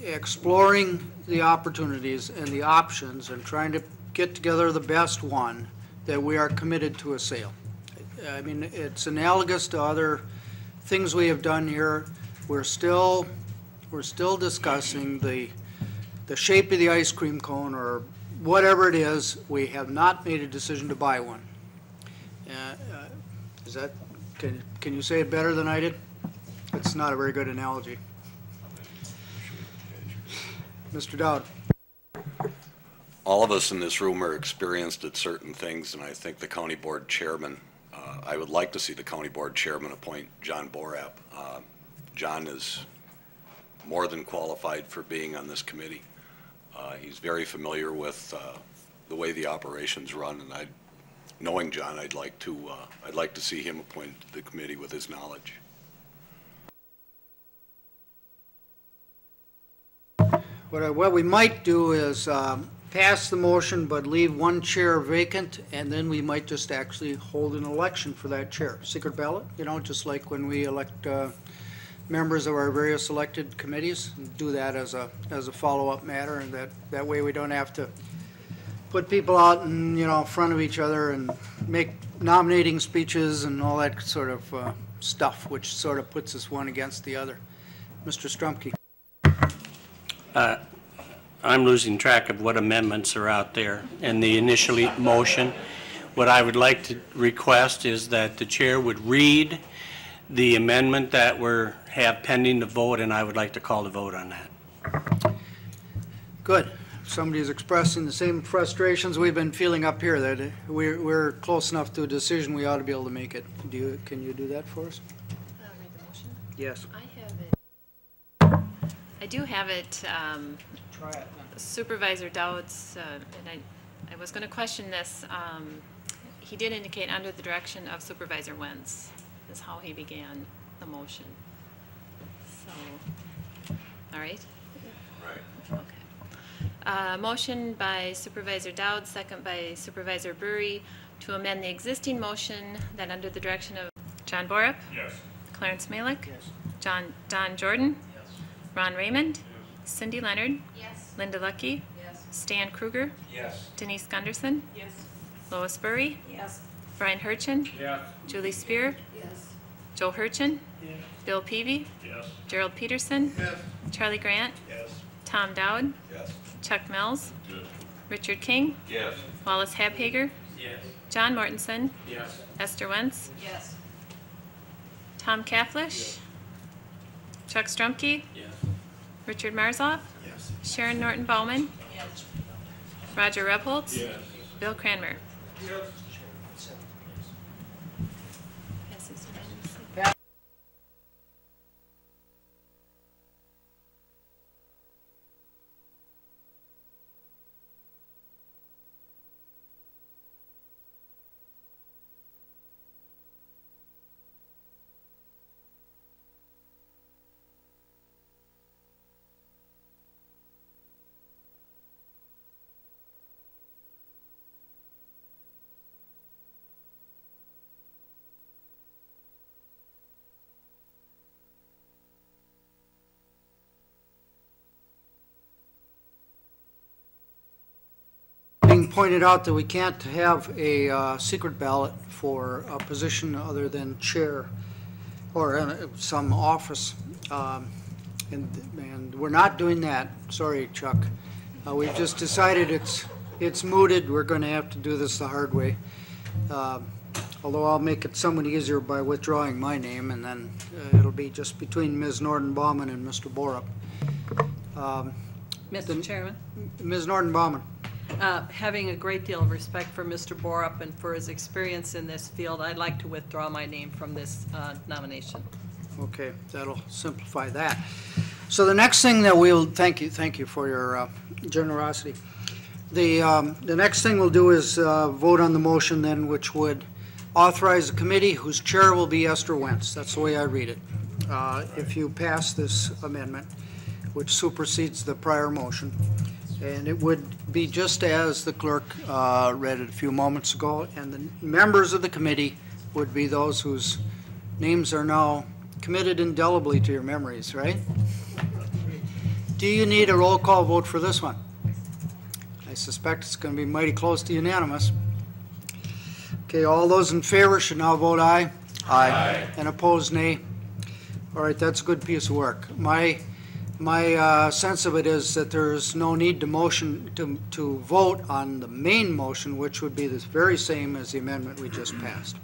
exploring the opportunities and the options and trying to get together the best one, that we are committed to a sale. I mean, it's analogous to other things we have done here. We're still discussing the shape of the ice cream cone or whatever it is. We have not made a decision to buy one. Is that, can you say it better than I did? It's not a very good analogy. Mr. Dowd. All of us in this room are experienced at certain things, and I think the county board chairman I would like to see the county board chairman appoint John Borap. John is more than qualified for being on this committee. He's very familiar with the way the operations run, and knowing John, I'd like to see him appointed to the committee with his knowledge. What we might do is pass the motion but leave one chair vacant, and then we might just actually hold an election for that chair. Secret ballot, just like when we elect members of our various elected committees, do that as a follow-up matter, and that way we don't have to put people out in front of each other and make nominating speeches and all that sort of stuff, which sort of puts us one against the other. Mr. Strumke. I'm losing track of what amendments are out there in the initial motion. What I would like to request is that the chair would read the amendment that we have pending to vote, and I would like to call the vote on that. Good. Somebody's expressing the same frustrations we've been feeling up here, that we're close enough to a decision we ought to be able to make it. Can you do that for us? Make a motion? Yes. I do have it, Try it. Supervisor Dowd's, and I was going to question this. He did indicate under the direction of Supervisor Wentz is how he began the motion. So, all right? Right. Okay. Motion by Supervisor Dowd, second by Supervisor Burry, to amend the existing motion that under the direction of John Borup? Yes. Clarence Malick? Yes. Don Jordan? Yes. Ron Raymond? Cindy Leonard? Yes. Linda Lucky? Yes. Stan Kruger? Yes. Denise Gunderson? Yes. Lois Burry? Yes. Brian Hurchin? Yes. Julie Spear? Yes. Joe Hurchin? Yes. Bill Peavy? Yes. Gerald Peterson? Yes. Charlie Grant? Yes. Tom Dowd? Yes. Chuck Mills? Yes. Richard King? Yes. Wallace Habhager? Yes. John Mortensen? Yes. Esther Wentz? Yes. Tom Kafflish? Chuck Strumke? Yes. Richard Marzoff? Yes. Sharon Norton Bauman? Yes. Roger Rebholz? Yes. Bill Cranmer? Yes. Passes unanimously. Being pointed out that we can't have a secret ballot for a position other than chair or some office. And we're not doing that. Sorry, Chuck. We've just decided it's mooted. We're going to have to do this the hard way. Although I'll make it somewhat easier by withdrawing my name, and then it'll be just between Ms. Norton-Bauman and Mr. Borup. Mr. Chairman? Ms. Norton-Bauman. Having a great deal of respect for Mr. Borup and for his experience in this field, I'd like to withdraw my name from this nomination. Okay, that'll simplify that. So the next thing that we'll, thank you for your generosity. The next thing we'll do is vote on the motion then, which would authorize a committee whose chair will be Esther Wentz. That's the way I read it. If you pass this amendment, which supersedes the prior motion. And it would be just as the clerk read it a few moments ago, and the members of the committee would be those whose names are now committed indelibly to your memories, right? Do you need a roll call vote for this one? I suspect it's going to be mighty close to unanimous. Okay, all those in favor should now vote aye. Aye. And opposed, nay. All right, that's a good piece of work. My sense of it is that there's no need to motion to vote on the main motion, which would be the very same as the amendment we just passed.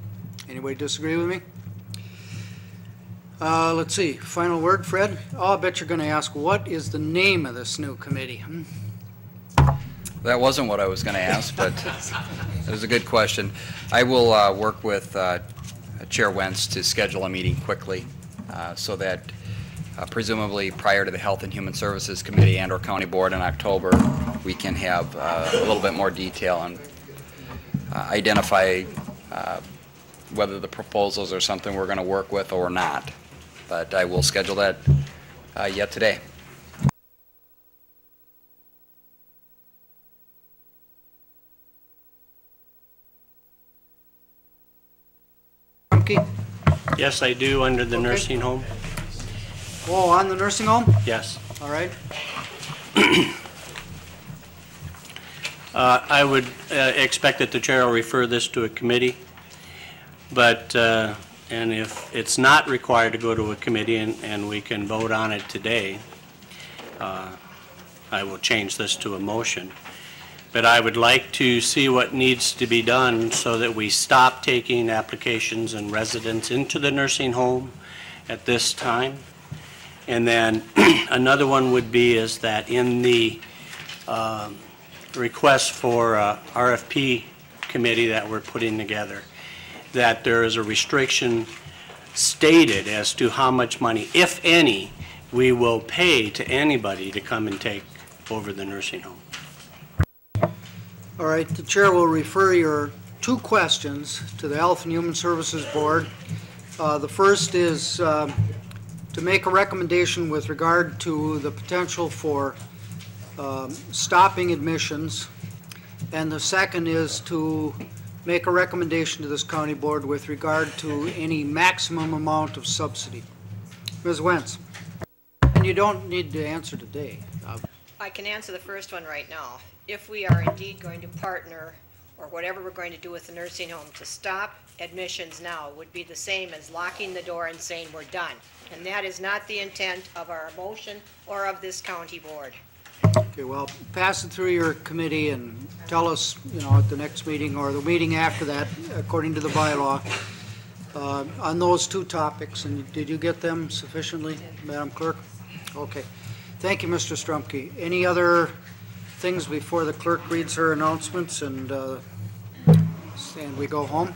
Anybody disagree with me? Let's see. Final word, Fred? Oh, I bet you're going to ask, what is the name of this new committee? That wasn't what I was going to ask, but it was a good question. I will work with Chair Wentz to schedule a meeting quickly so that presumably prior to the Health and Human Services Committee and/or County Board in October, we can have a little bit more detail and identify whether the proposals are something we're going to work with or not. But I will schedule that yet today. Yes, I do, under the nursing home. Oh, on the nursing home? Yes. All right. I would expect that the chair will refer this to a committee, but, and if it's not required to go to a committee and we can vote on it today, I will change this to a motion. But I would like to see what needs to be done so that we stop taking applications and residents into the nursing home at this time. And then another one would be is that in the request for RFP committee that we're putting together, that there is a restriction stated as to how much money, if any, we will pay to anybody to come and take over the nursing home. All right, the chair will refer your two questions to the Health and Human Services Board. The first is to make a recommendation with regard to the potential for stopping admissions, and the second is to make a recommendation to this county board with regard to any maximum amount of subsidy. Ms. Wentz, and you don't need to answer today. I can answer the first one right now. If we are indeed going to partner, or whatever we're going to do with the nursing home, to stop admissions now would be the same as locking the door and saying we're done. And that is not the intent of our motion or of this county board. Okay, well, pass it through your committee and tell us, at the next meeting or the meeting after that, according to the bylaw, on those two topics. And did you get them sufficiently, Madam Clerk? Okay. Thank you, Mr. Strumke. Any other things before the clerk reads her announcements and we go home?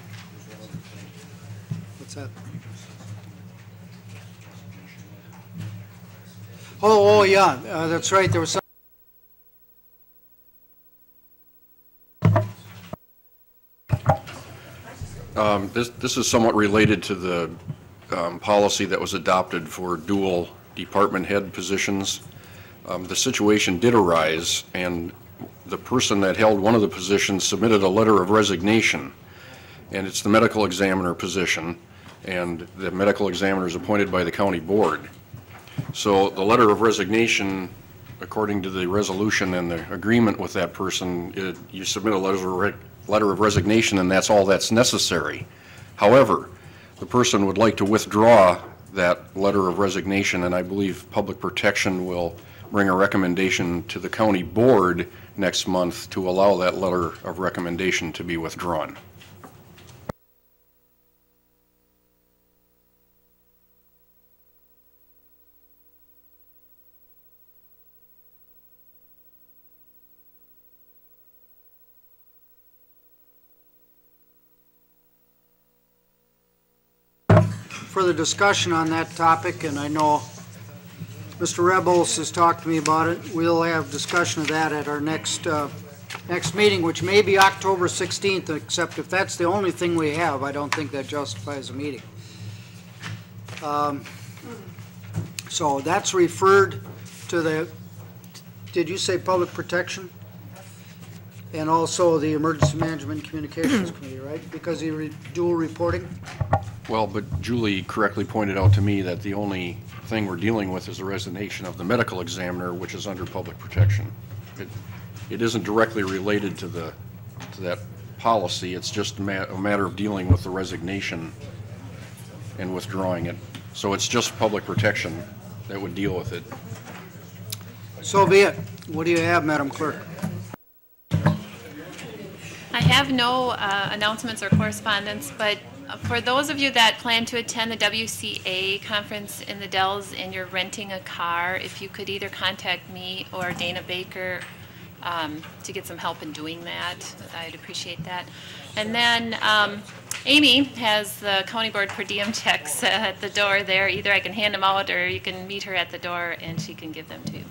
What's that? Oh, yeah, that's right. There was some. This is somewhat related to the policy that was adopted for dual department head positions. The situation did arise, and the person that held one of the positions submitted a letter of resignation, and it's the medical examiner position, and the medical examiner is appointed by the county board. So the letter of resignation, according to the resolution and the agreement with that person, you submit a letter of resignation, and that's all that's necessary. However, the person would like to withdraw that letter of resignation, and I believe Public Protection will bring a recommendation to the county board next month to allow that letter of recommendation to be withdrawn. Further discussion on that topic, and I know Mr. Rebels has talked to me about it. We'll have discussion of that at our next meeting, which may be October 16th, except if that's the only thing we have, I don't think that justifies a meeting. So that's referred to the, did you say Public Protection? And also the Emergency Management Communications Committee, right? Because you're dual reporting? Well, but Julie correctly pointed out to me that the only thing we're dealing with is the resignation of the medical examiner, which is under Public Protection. It isn't directly related to that policy. It's just a matter of dealing with the resignation and withdrawing it. So it's just Public Protection that would deal with it. So be it. What do you have, Madam Clerk? I have no announcements or correspondence, but for those of you that plan to attend the WCA conference in the Dells and you're renting a car, if you could either contact me or Dana Baker to get some help in doing that, I'd appreciate that. And then Amy has the county board per diem checks at the door there. Either I can hand them out or you can meet her at the door and she can give them to you.